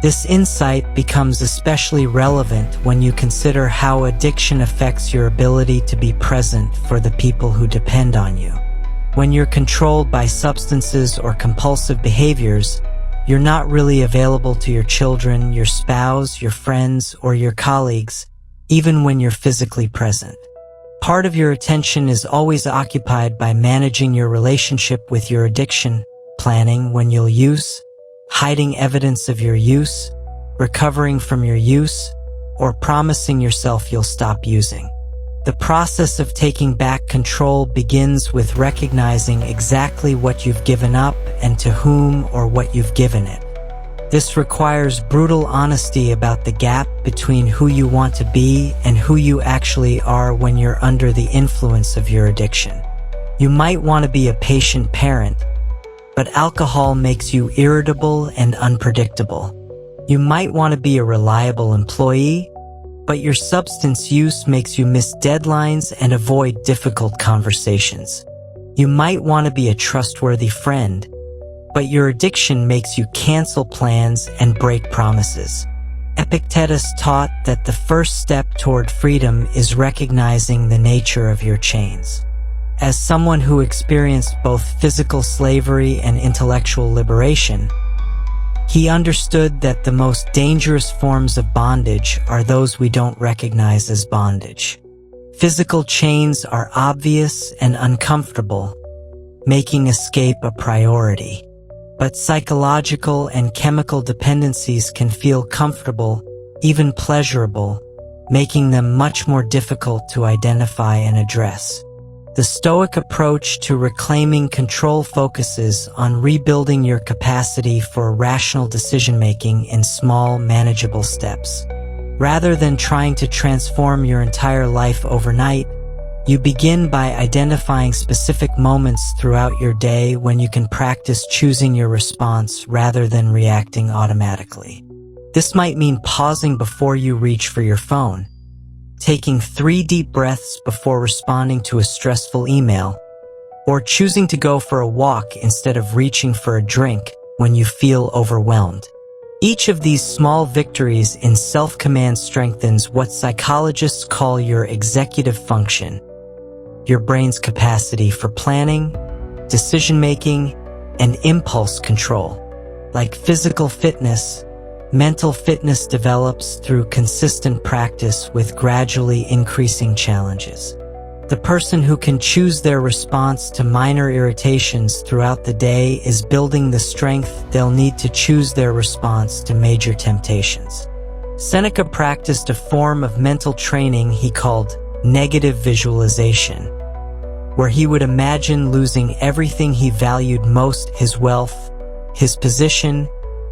This insight becomes especially relevant when you consider how addiction affects your ability to be present for the people who depend on you. When you're controlled by substances or compulsive behaviors, you're not really available to your children, your spouse, your friends, or your colleagues, even when you're physically present. Part of your attention is always occupied by managing your relationship with your addiction, planning when you'll use, hiding evidence of your use, recovering from your use, or promising yourself you'll stop using. The process of taking back control begins with recognizing exactly what you've given up and to whom or what you've given it. This requires brutal honesty about the gap between who you want to be and who you actually are when you're under the influence of your addiction. You might want to be a patient parent, but alcohol makes you irritable and unpredictable. You might want to be a reliable employee, but your substance use makes you miss deadlines and avoid difficult conversations. You might want to be a trustworthy friend, but your addiction makes you cancel plans and break promises. Epictetus taught that the first step toward freedom is recognizing the nature of your chains. As someone who experienced both physical slavery and intellectual liberation, he understood that the most dangerous forms of bondage are those we don't recognize as bondage. Physical chains are obvious and uncomfortable, making escape a priority. But psychological and chemical dependencies can feel comfortable, even pleasurable, making them much more difficult to identify and address. The Stoic approach to reclaiming control focuses on rebuilding your capacity for rational decision-making in small, manageable steps. Rather than trying to transform your entire life overnight, you begin by identifying specific moments throughout your day when you can practice choosing your response rather than reacting automatically. This might mean pausing before you reach for your phone, taking 3 deep breaths before responding to a stressful email, or choosing to go for a walk instead of reaching for a drink when you feel overwhelmed. Each of these small victories in self-command strengthens what psychologists call your executive function, your brain's capacity for planning, decision-making, and impulse control. Like physical fitness, mental fitness develops through consistent practice with gradually increasing challenges. The person who can choose their response to minor irritations throughout the day is building the strength they'll need to choose their response to major temptations. Seneca practiced a form of mental training he called negative visualization, where he would imagine losing everything he valued most: his wealth, his position,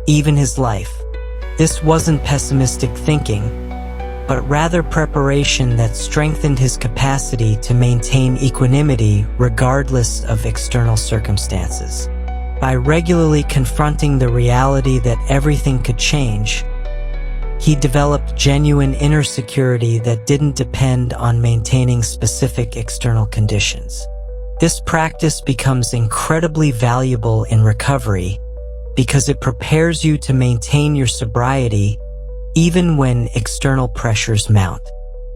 even his life. This wasn't pessimistic thinking, but rather preparation that strengthened his capacity to maintain equanimity regardless of external circumstances. By regularly confronting the reality that everything could change, he developed genuine inner security that didn't depend on maintaining specific external conditions. This practice becomes incredibly valuable in recovery because it prepares you to maintain your sobriety even when external pressures mount.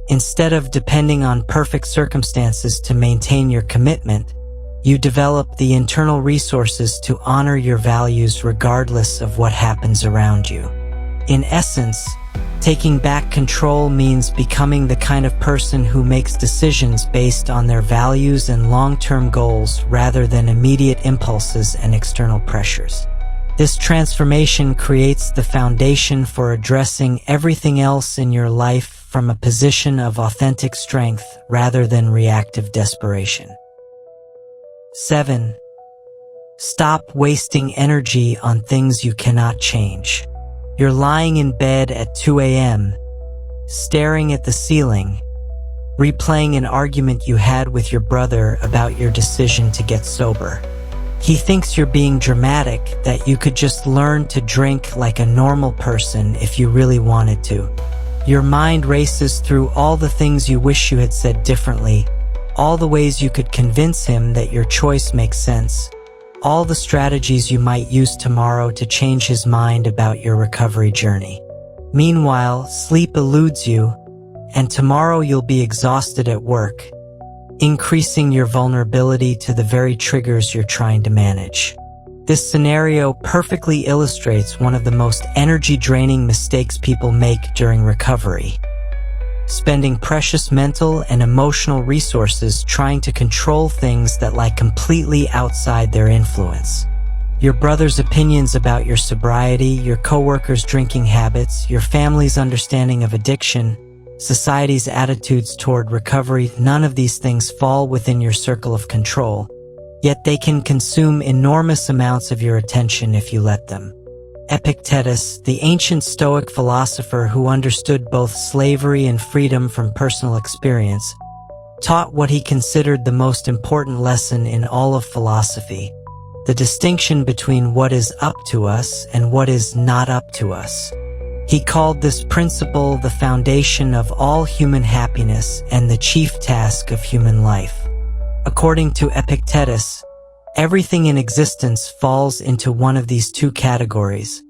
Instead of depending on perfect circumstances to maintain your commitment, you develop the internal resources to honor your values regardless of what happens around you. In essence, taking back control means becoming the kind of person who makes decisions based on their values and long-term goals rather than immediate impulses and external pressures. This transformation creates the foundation for addressing everything else in your life from a position of authentic strength rather than reactive desperation. 7. Stop wasting energy on things you cannot change. You're lying in bed at 2 a.m., staring at the ceiling, replaying an argument you had with your brother about your decision to get sober. He thinks you're being dramatic, that you could just learn to drink like a normal person if you really wanted to. Your mind races through all the things you wish you had said differently, all the ways you could convince him that your choice makes sense, all the strategies you might use tomorrow to change his mind about your recovery journey. Meanwhile, sleep eludes you, and tomorrow you'll be exhausted at work, increasing your vulnerability to the very triggers you're trying to manage. This scenario perfectly illustrates one of the most energy-draining mistakes people make during recovery: spending precious mental and emotional resources trying to control things that lie completely outside their influence. Your brother's opinions about your sobriety, your coworkers' drinking habits, your family's understanding of addiction, society's attitudes toward recovery, none of these things fall within your circle of control, yet they can consume enormous amounts of your attention if you let them. Epictetus, the ancient Stoic philosopher who understood both slavery and freedom from personal experience, taught what he considered the most important lesson in all of philosophy: the distinction between what is up to us and what is not up to us. He called this principle the foundation of all human happiness and the chief task of human life. According to Epictetus, everything in existence falls into one of these two categories,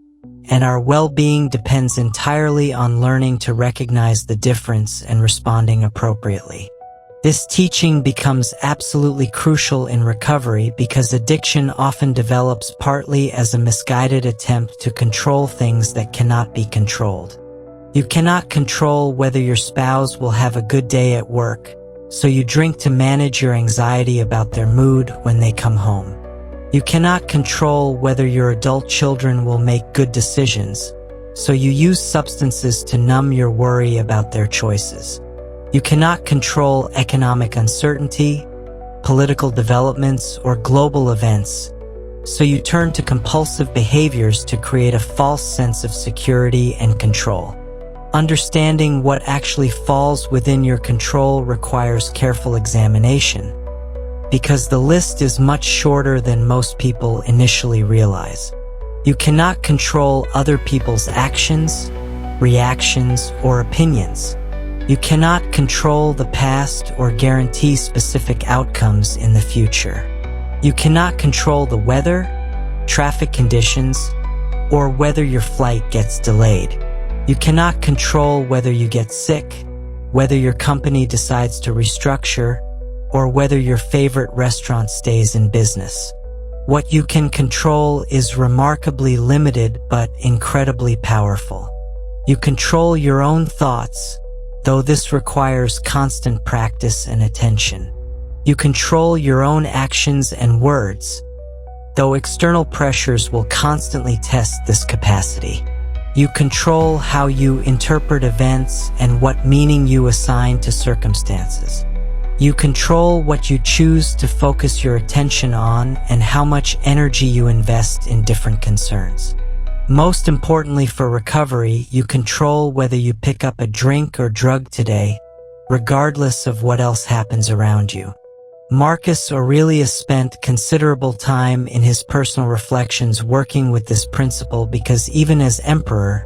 and our well-being depends entirely on learning to recognize the difference and responding appropriately. This teaching becomes absolutely crucial in recovery because addiction often develops partly as a misguided attempt to control things that cannot be controlled. You cannot control whether your spouse will have a good day at work, so you drink to manage your anxiety about their mood when they come home. You cannot control whether your adult children will make good decisions, so you use substances to numb your worry about their choices. You cannot control economic uncertainty, political developments, or global events, so you turn to compulsive behaviors to create a false sense of security and control. Understanding what actually falls within your control requires careful examination, because the list is much shorter than most people initially realize. You cannot control other people's actions, reactions, or opinions. You cannot control the past or guarantee specific outcomes in the future. You cannot control the weather, traffic conditions, or whether your flight gets delayed. You cannot control whether you get sick, whether your company decides to restructure, or whether your favorite restaurant stays in business. What you can control is remarkably limited but incredibly powerful. You control your own thoughts, though this requires constant practice and attention. You control your own actions and words, though external pressures will constantly test this capacity. You control how you interpret events and what meaning you assign to circumstances. You control what you choose to focus your attention on and how much energy you invest in different concerns. Most importantly for recovery, you control whether you pick up a drink or drug today, regardless of what else happens around you. Marcus Aurelius spent considerable time in his personal reflections working with this principle because even as emperor,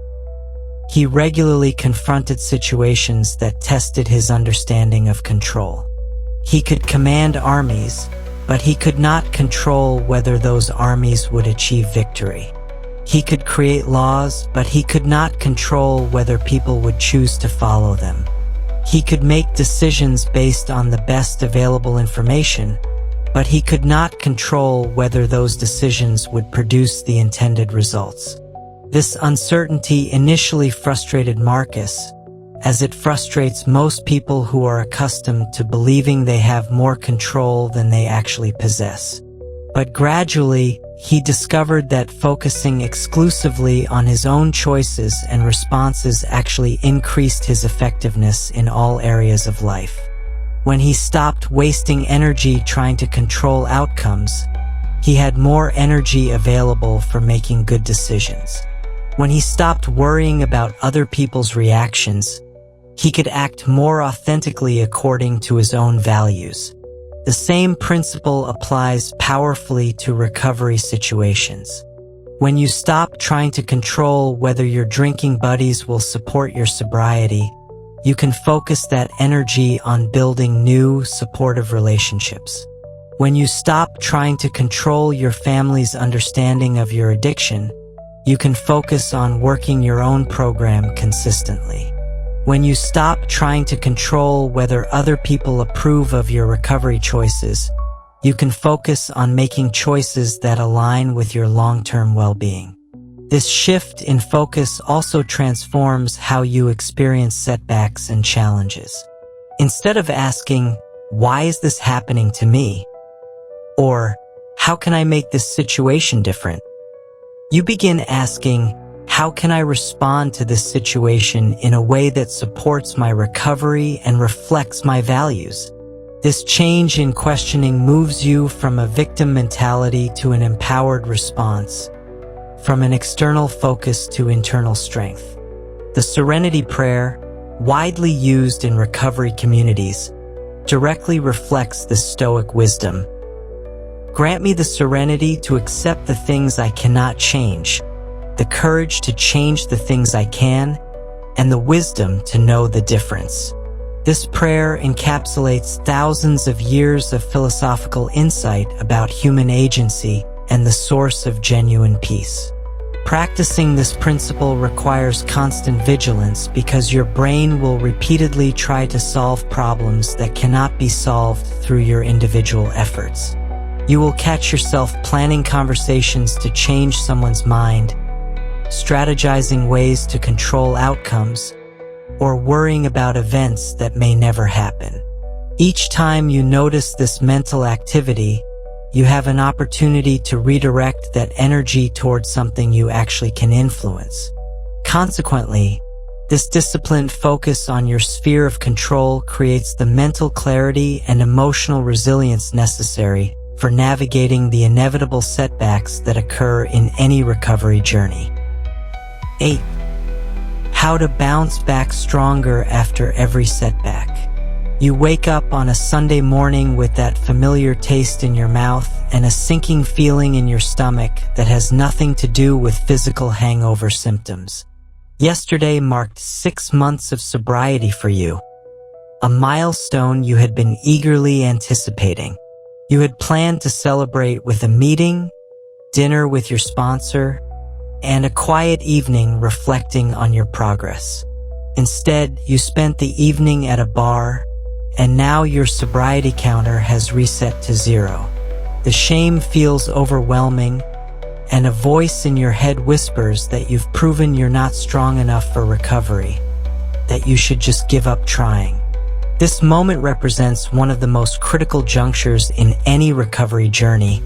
he regularly confronted situations that tested his understanding of control. He could command armies, but he could not control whether those armies would achieve victory. He could create laws, but he could not control whether people would choose to follow them. He could make decisions based on the best available information, but he could not control whether those decisions would produce the intended results. This uncertainty initially frustrated Marcus, as it frustrates most people who are accustomed to believing they have more control than they actually possess. But gradually, he discovered that focusing exclusively on his own choices and responses actually increased his effectiveness in all areas of life. When he stopped wasting energy trying to control outcomes, he had more energy available for making good decisions. When he stopped worrying about other people's reactions, he could act more authentically according to his own values. The same principle applies powerfully to recovery situations. When you stop trying to control whether your drinking buddies will support your sobriety, you can focus that energy on building new, supportive relationships. When you stop trying to control your family's understanding of your addiction, you can focus on working your own program consistently. When you stop trying to control whether other people approve of your recovery choices, you can focus on making choices that align with your long-term well-being. This shift in focus also transforms how you experience setbacks and challenges. Instead of asking, "Why is this happening to me?" or "How can I make this situation different?" you begin asking, "How can I respond to this situation in a way that supports my recovery and reflects my values?" This change in questioning moves you from a victim mentality to an empowered response, from an external focus to internal strength. The Serenity Prayer, widely used in recovery communities, directly reflects this Stoic wisdom. Grant me the serenity to accept the things I cannot change, the courage to change the things I can, and the wisdom to know the difference. This prayer encapsulates thousands of years of philosophical insight about human agency and the source of genuine peace. Practicing this principle requires constant vigilance because your brain will repeatedly try to solve problems that cannot be solved through your individual efforts. You will catch yourself planning conversations to change someone's mind, strategizing ways to control outcomes, or worrying about events that may never happen. Each time you notice this mental activity, you have an opportunity to redirect that energy towards something you actually can influence. Consequently, this disciplined focus on your sphere of control creates the mental clarity and emotional resilience necessary for navigating the inevitable setbacks that occur in any recovery journey. 8. How to bounce back stronger after every setback. You wake up on a Sunday morning with that familiar taste in your mouth and a sinking feeling in your stomach that has nothing to do with physical hangover symptoms. Yesterday marked 6 months of sobriety for you, a milestone you had been eagerly anticipating. You had planned to celebrate with a meeting, dinner with your sponsor, and a quiet evening reflecting on your progress. Instead, you spent the evening at a bar, and now your sobriety counter has reset to 0. The shame feels overwhelming, and a voice in your head whispers that you've proven you're not strong enough for recovery, that you should just give up trying. This moment represents one of the most critical junctures in any recovery journey,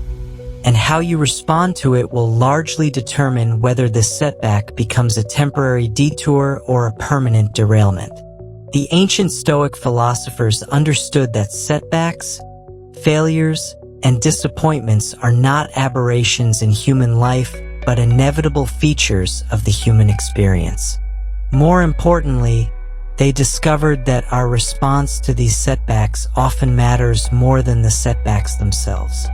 and how you respond to it will largely determine whether this setback becomes a temporary detour or a permanent derailment. The ancient Stoic philosophers understood that setbacks, failures, and disappointments are not aberrations in human life, but inevitable features of the human experience. More importantly, they discovered that our response to these setbacks often matters more than the setbacks themselves.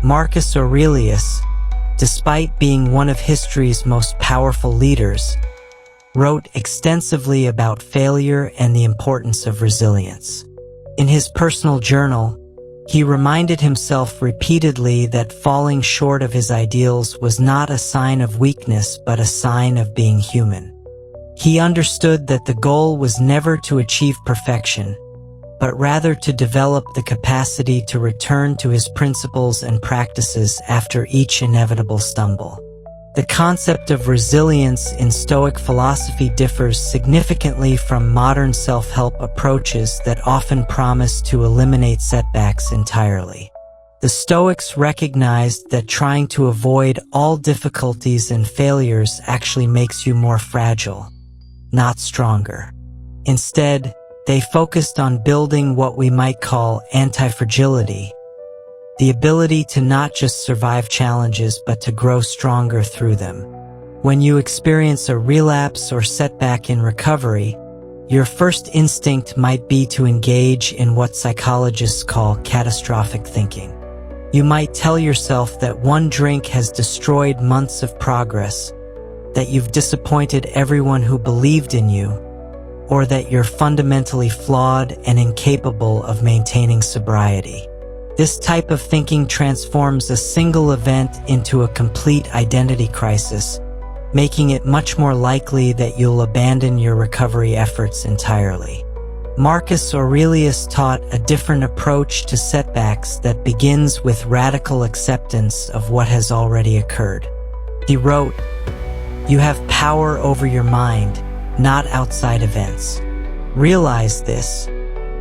Marcus Aurelius, despite being one of history's most powerful leaders, wrote extensively about failure and the importance of resilience. In his personal journal, he reminded himself repeatedly that falling short of his ideals was not a sign of weakness but a sign of being human. He understood that the goal was never to achieve perfection, but rather to develop the capacity to return to his principles and practices after each inevitable stumble. The concept of resilience in Stoic philosophy differs significantly from modern self-help approaches that often promise to eliminate setbacks entirely. The Stoics recognized that trying to avoid all difficulties and failures actually makes you more fragile, not stronger. Instead, they focused on building what we might call anti-fragility, the ability to not just survive challenges but to grow stronger through them. When you experience a relapse or setback in recovery, your first instinct might be to engage in what psychologists call catastrophic thinking. You might tell yourself that one drink has destroyed months of progress, that you've disappointed everyone who believed in you, or that you're fundamentally flawed and incapable of maintaining sobriety. This type of thinking transforms a single event into a complete identity crisis, making it much more likely that you'll abandon your recovery efforts entirely. Marcus Aurelius taught a different approach to setbacks that begins with radical acceptance of what has already occurred. He wrote, "You have power over your mind, not outside events. Realize this,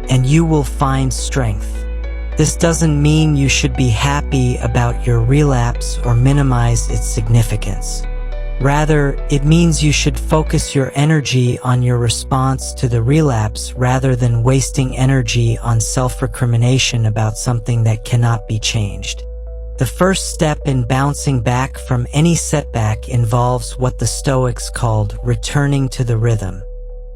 and you will find strength." This doesn't mean you should be happy about your relapse or minimize its significance. Rather, it means you should focus your energy on your response to the relapse rather than wasting energy on self-recrimination about something that cannot be changed. The first step in bouncing back from any setback involves what the Stoics called returning to the rhythm.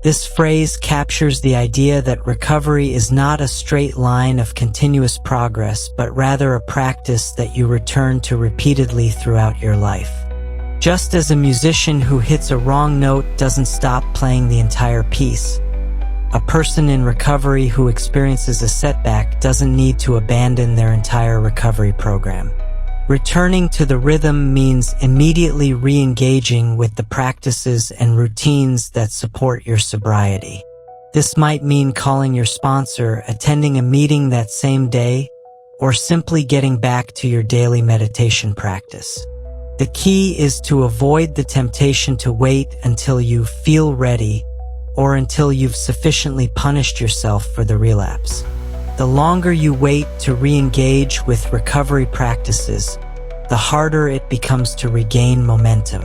This phrase captures the idea that recovery is not a straight line of continuous progress, but rather a practice that you return to repeatedly throughout your life. Just as a musician who hits a wrong note doesn't stop playing the entire piece, a person in recovery who experiences a setback doesn't need to abandon their entire recovery program. Returning to the rhythm means immediately re-engaging with the practices and routines that support your sobriety. This might mean calling your sponsor, attending a meeting that same day, or simply getting back to your daily meditation practice. The key is to avoid the temptation to wait until you feel ready or until you've sufficiently punished yourself for the relapse. The longer you wait to re-engage with recovery practices, the harder it becomes to regain momentum.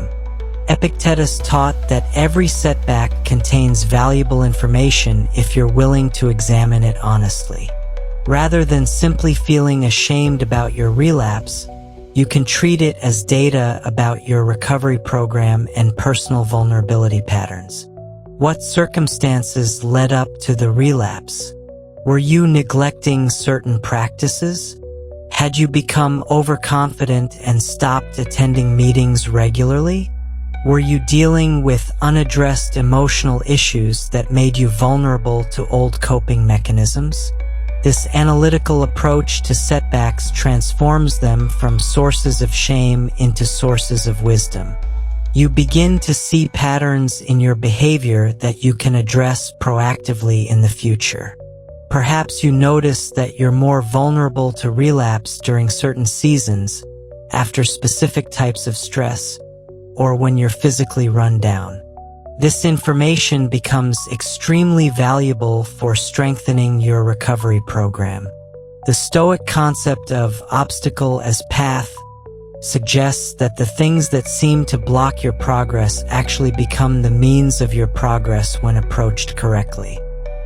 Epictetus taught that every setback contains valuable information if you're willing to examine it honestly. Rather than simply feeling ashamed about your relapse, you can treat it as data about your recovery program and personal vulnerability patterns. What circumstances led up to the relapse? Were you neglecting certain practices? Had you become overconfident and stopped attending meetings regularly? Were you dealing with unaddressed emotional issues that made you vulnerable to old coping mechanisms? This analytical approach to setbacks transforms them from sources of shame into sources of wisdom. You begin to see patterns in your behavior that you can address proactively in the future. Perhaps you notice that you're more vulnerable to relapse during certain seasons, after specific types of stress, or when you're physically run down. This information becomes extremely valuable for strengthening your recovery program. The Stoic concept of obstacle as path suggests that the things that seem to block your progress actually become the means of your progress when approached correctly.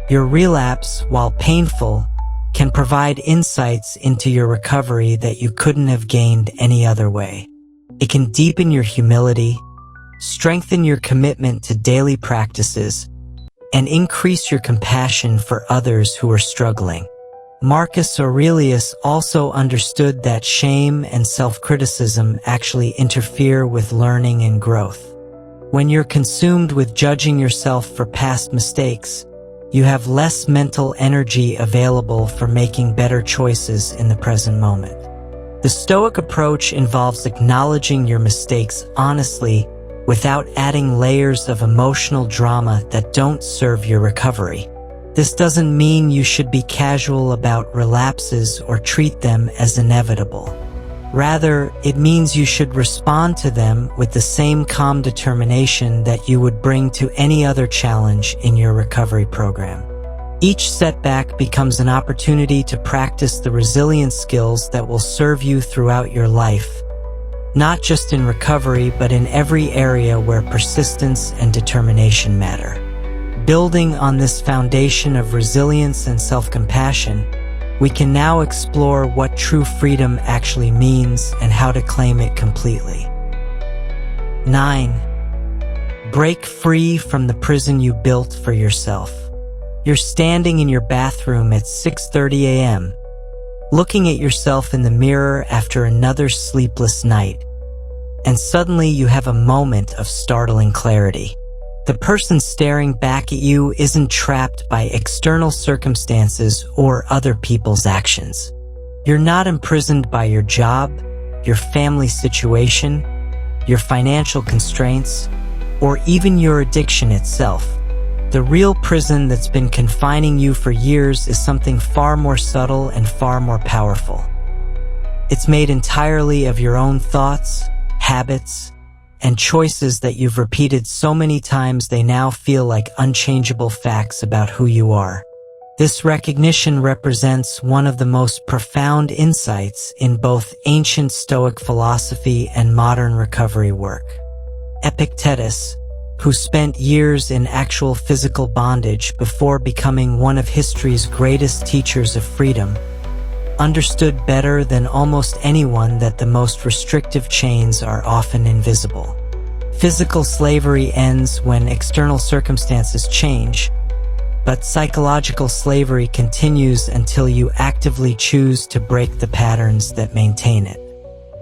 Your relapse, while painful, can provide insights into your recovery that you couldn't have gained any other way. It can deepen your humility, strengthen your commitment to daily practices, and increase your compassion for others who are struggling. Marcus Aurelius also understood that shame and self-criticism actually interfere with learning and growth. When you're consumed with judging yourself for past mistakes, you have less mental energy available for making better choices in the present moment. The Stoic approach involves acknowledging your mistakes honestly without adding layers of emotional drama that don't serve your recovery. This doesn't mean you should be casual about relapses or treat them as inevitable. Rather, it means you should respond to them with the same calm determination that you would bring to any other challenge in your recovery program. Each setback becomes an opportunity to practice the resilience skills that will serve you throughout your life, not just in recovery, but in every area where persistence and determination matter. Building on this foundation of resilience and self-compassion, we can now explore what true freedom actually means and how to claim it completely. 9. Break free from the prison you built for yourself. You're standing in your bathroom at 6:30 a.m., looking at yourself in the mirror after another sleepless night, and suddenly you have a moment of startling clarity. The person staring back at you isn't trapped by external circumstances or other people's actions. You're not imprisoned by your job, your family situation, your financial constraints, or even your addiction itself. The real prison that's been confining you for years is something far more subtle and far more powerful. It's made entirely of your own thoughts, habits, and choices that you've repeated so many times they now feel like unchangeable facts about who you are. This recognition represents one of the most profound insights in both ancient Stoic philosophy and modern recovery work. Epictetus, who spent years in actual physical bondage before becoming one of history's greatest teachers of freedom, understood better than almost anyone that the most restrictive chains are often invisible. Physical slavery ends when external circumstances change, but psychological slavery continues until you actively choose to break the patterns that maintain it.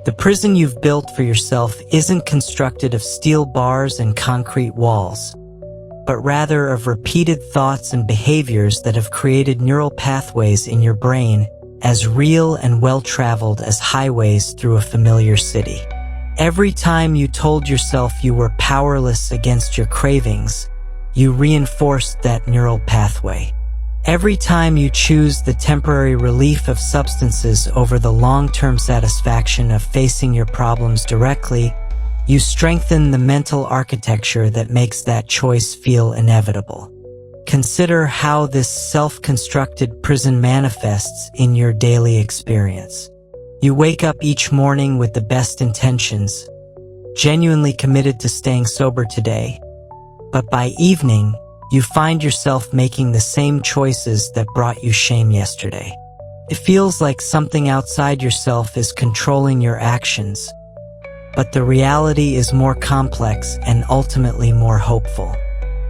The prison you've built for yourself isn't constructed of steel bars and concrete walls, but rather of repeated thoughts and behaviors that have created neural pathways in your brain as real and well-traveled as highways through a familiar city. Every time you told yourself you were powerless against your cravings, you reinforced that neural pathway. Every time you choose the temporary relief of substances over the long-term satisfaction of facing your problems directly, you strengthen the mental architecture that makes that choice feel inevitable. Consider how this self-constructed prison manifests in your daily experience. You wake up each morning with the best intentions, genuinely committed to staying sober today, but by evening, you find yourself making the same choices that brought you shame yesterday. It feels like something outside yourself is controlling your actions, but the reality is more complex and ultimately more hopeful.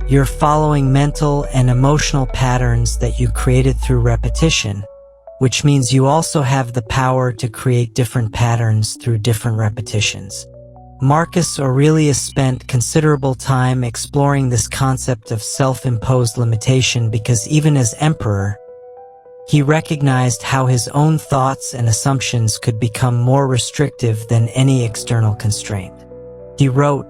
You're following mental and emotional patterns that you created through repetition, which means you also have the power to create different patterns through different repetitions. Marcus Aurelius spent considerable time exploring this concept of self-imposed limitation because even as emperor, he recognized how his own thoughts and assumptions could become more restrictive than any external constraint. He wrote,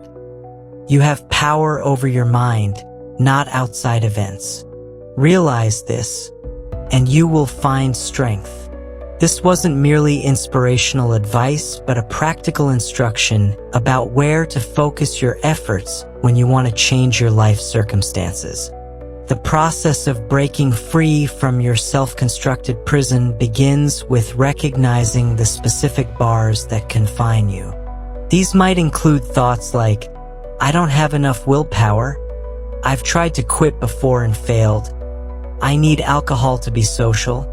"You have power over your mind, not outside events. Realize this, and you will find strength." This wasn't merely inspirational advice, but a practical instruction about where to focus your efforts when you want to change your life circumstances. The process of breaking free from your self-constructed prison begins with recognizing the specific bars that confine you. These might include thoughts like, "I don't have enough willpower. I've tried to quit before and failed. I need alcohol to be social.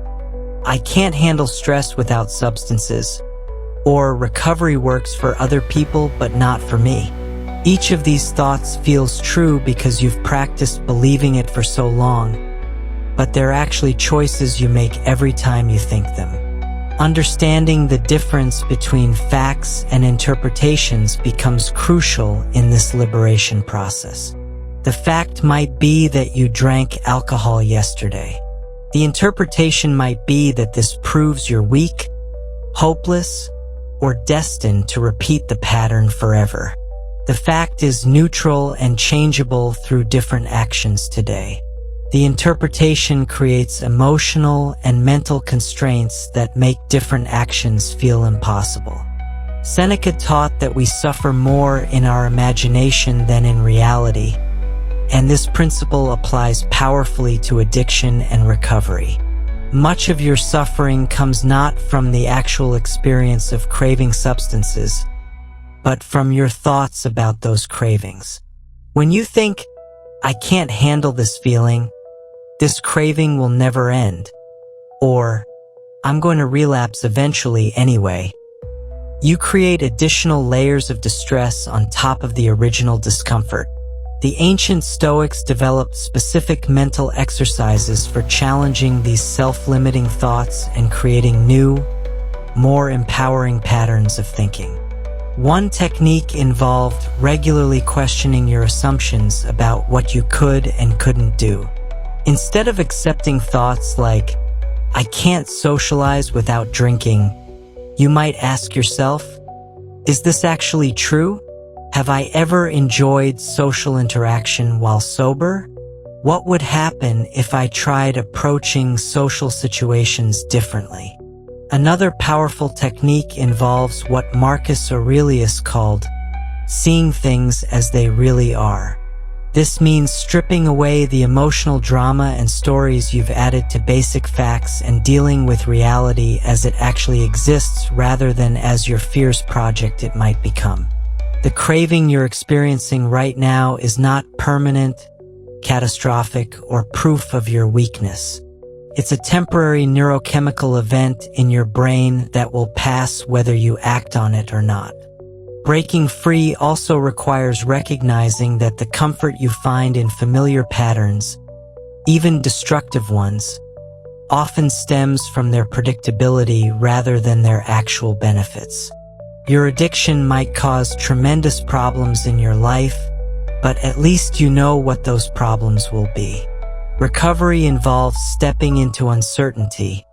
I can't handle stress without substances." Or recovery works for other people but not for me. Each of these thoughts feels true because you've practiced believing it for so long, but they're actually choices you make every time you think them. Understanding the difference between facts and interpretations becomes crucial in this liberation process. The fact might be that you drank alcohol yesterday. The interpretation might be that this proves you're weak, hopeless, or destined to repeat the pattern forever. The fact is neutral and changeable through different actions today. The interpretation creates emotional and mental constraints that make different actions feel impossible. Seneca taught that we suffer more in our imagination than in reality, and this principle applies powerfully to addiction and recovery. Much of your suffering comes not from the actual experience of craving substances, but from your thoughts about those cravings. When you think, "I can't handle this feeling," "This craving will never end," or "I'm going to relapse eventually anyway," you create additional layers of distress on top of the original discomfort. The ancient Stoics developed specific mental exercises for challenging these self-limiting thoughts and creating new, more empowering patterns of thinking. One technique involved regularly questioning your assumptions about what you could and couldn't do. Instead of accepting thoughts like, "I can't socialize without drinking," you might ask yourself, "Is this actually true? Have I ever enjoyed social interaction while sober? What would happen if I tried approaching social situations differently?" Another powerful technique involves what Marcus Aurelius called seeing things as they really are. This means stripping away the emotional drama and stories you've added to basic facts and dealing with reality as it actually exists rather than as your fear's project it might become. The craving you're experiencing right now is not permanent, catastrophic, or proof of your weakness. It's a temporary neurochemical event in your brain that will pass whether you act on it or not. Breaking free also requires recognizing that the comfort you find in familiar patterns, even destructive ones, often stems from their predictability rather than their actual benefits. Your addiction might cause tremendous problems in your life, but at least you know what those problems will be. Recovery involves stepping into uncertainty,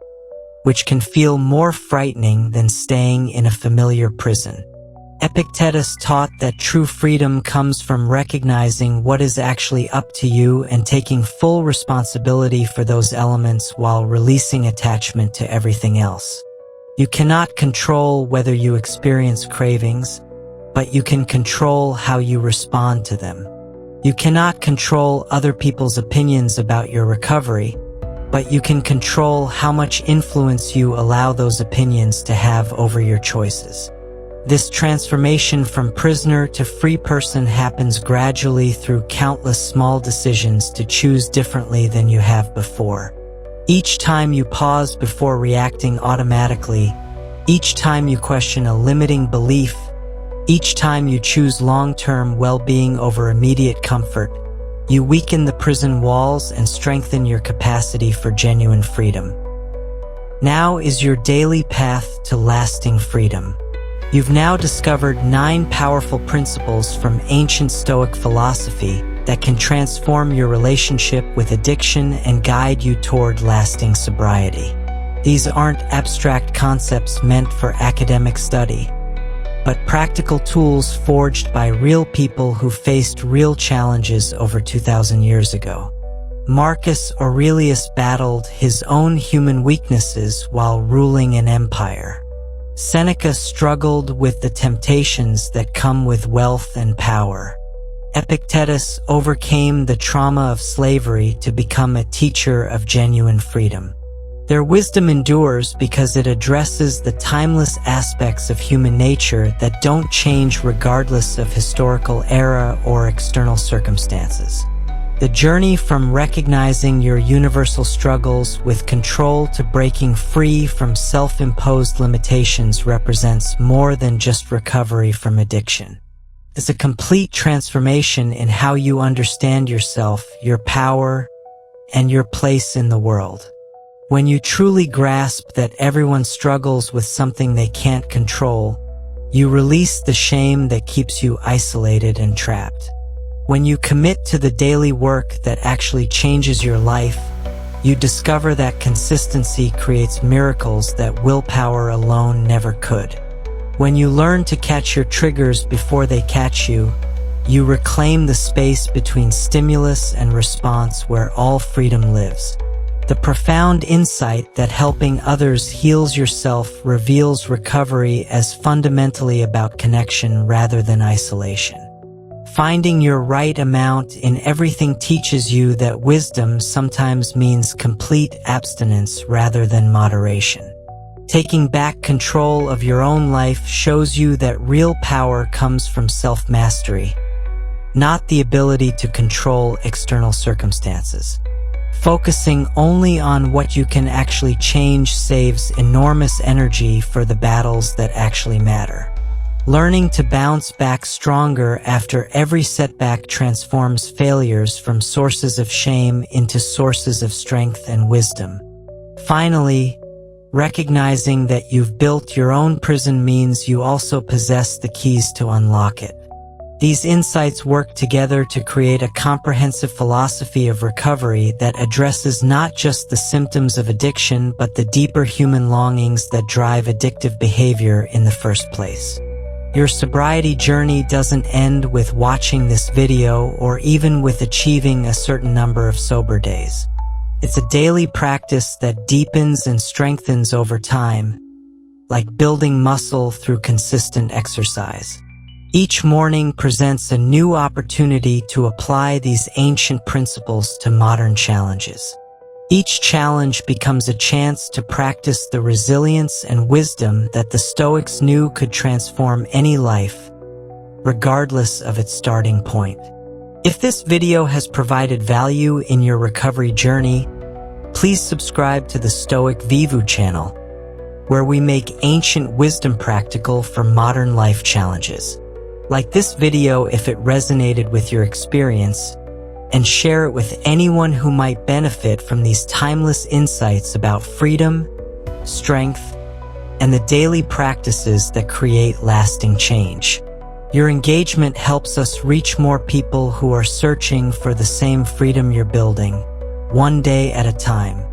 which can feel more frightening than staying in a familiar prison. Epictetus taught that true freedom comes from recognizing what is actually up to you and taking full responsibility for those elements while releasing attachment to everything else. You cannot control whether you experience cravings, but you can control how you respond to them. You cannot control other people's opinions about your recovery, but you can control how much influence you allow those opinions to have over your choices. This transformation from prisoner to free person happens gradually through countless small decisions to choose differently than you have before. Each time you pause before reacting automatically, each time you question a limiting belief, each time you choose long-term well-being over immediate comfort, you weaken the prison walls and strengthen your capacity for genuine freedom. Now is your daily path to lasting freedom. You've now discovered 9 powerful principles from ancient Stoic philosophy that can transform your relationship with addiction and guide you toward lasting sobriety. These aren't abstract concepts meant for academic study, but practical tools forged by real people who faced real challenges over 2,000 years ago. Marcus Aurelius battled his own human weaknesses while ruling an empire. Seneca struggled with the temptations that come with wealth and power. Epictetus overcame the trauma of slavery to become a teacher of genuine freedom. Their wisdom endures because it addresses the timeless aspects of human nature that don't change regardless of historical era or external circumstances. The journey from recognizing your universal struggles with control to breaking free from self-imposed limitations represents more than just recovery from addiction. It's a complete transformation in how you understand yourself, your power, and your place in the world. When you truly grasp that everyone struggles with something they can't control, you release the shame that keeps you isolated and trapped. When you commit to the daily work that actually changes your life, you discover that consistency creates miracles that willpower alone never could. When you learn to catch your triggers before they catch you, you reclaim the space between stimulus and response where all freedom lives. The profound insight that helping others heals yourself reveals recovery as fundamentally about connection rather than isolation. Finding your right amount in everything teaches you that wisdom sometimes means complete abstinence rather than moderation. Taking back control of your own life shows you that real power comes from self-mastery, not the ability to control external circumstances. Focusing only on what you can actually change saves enormous energy for the battles that actually matter. Learning to bounce back stronger after every setback transforms failures from sources of shame into sources of strength and wisdom. Finally, recognizing that you've built your own prison means you also possess the keys to unlock it. These insights work together to create a comprehensive philosophy of recovery that addresses not just the symptoms of addiction but the deeper human longings that drive addictive behavior in the first place. Your sobriety journey doesn't end with watching this video or even with achieving a certain number of sober days. It's a daily practice that deepens and strengthens over time, like building muscle through consistent exercise. Each morning presents a new opportunity to apply these ancient principles to modern challenges. Each challenge becomes a chance to practice the resilience and wisdom that the Stoics knew could transform any life, regardless of its starting point. If this video has provided value in your recovery journey, please subscribe to the Stoic Vivu channel, where we make ancient wisdom practical for modern life challenges. Like this video if it resonated with your experience, and share it with anyone who might benefit from these timeless insights about freedom, strength, and the daily practices that create lasting change. Your engagement helps us reach more people who are searching for the same freedom you're building, one day at a time.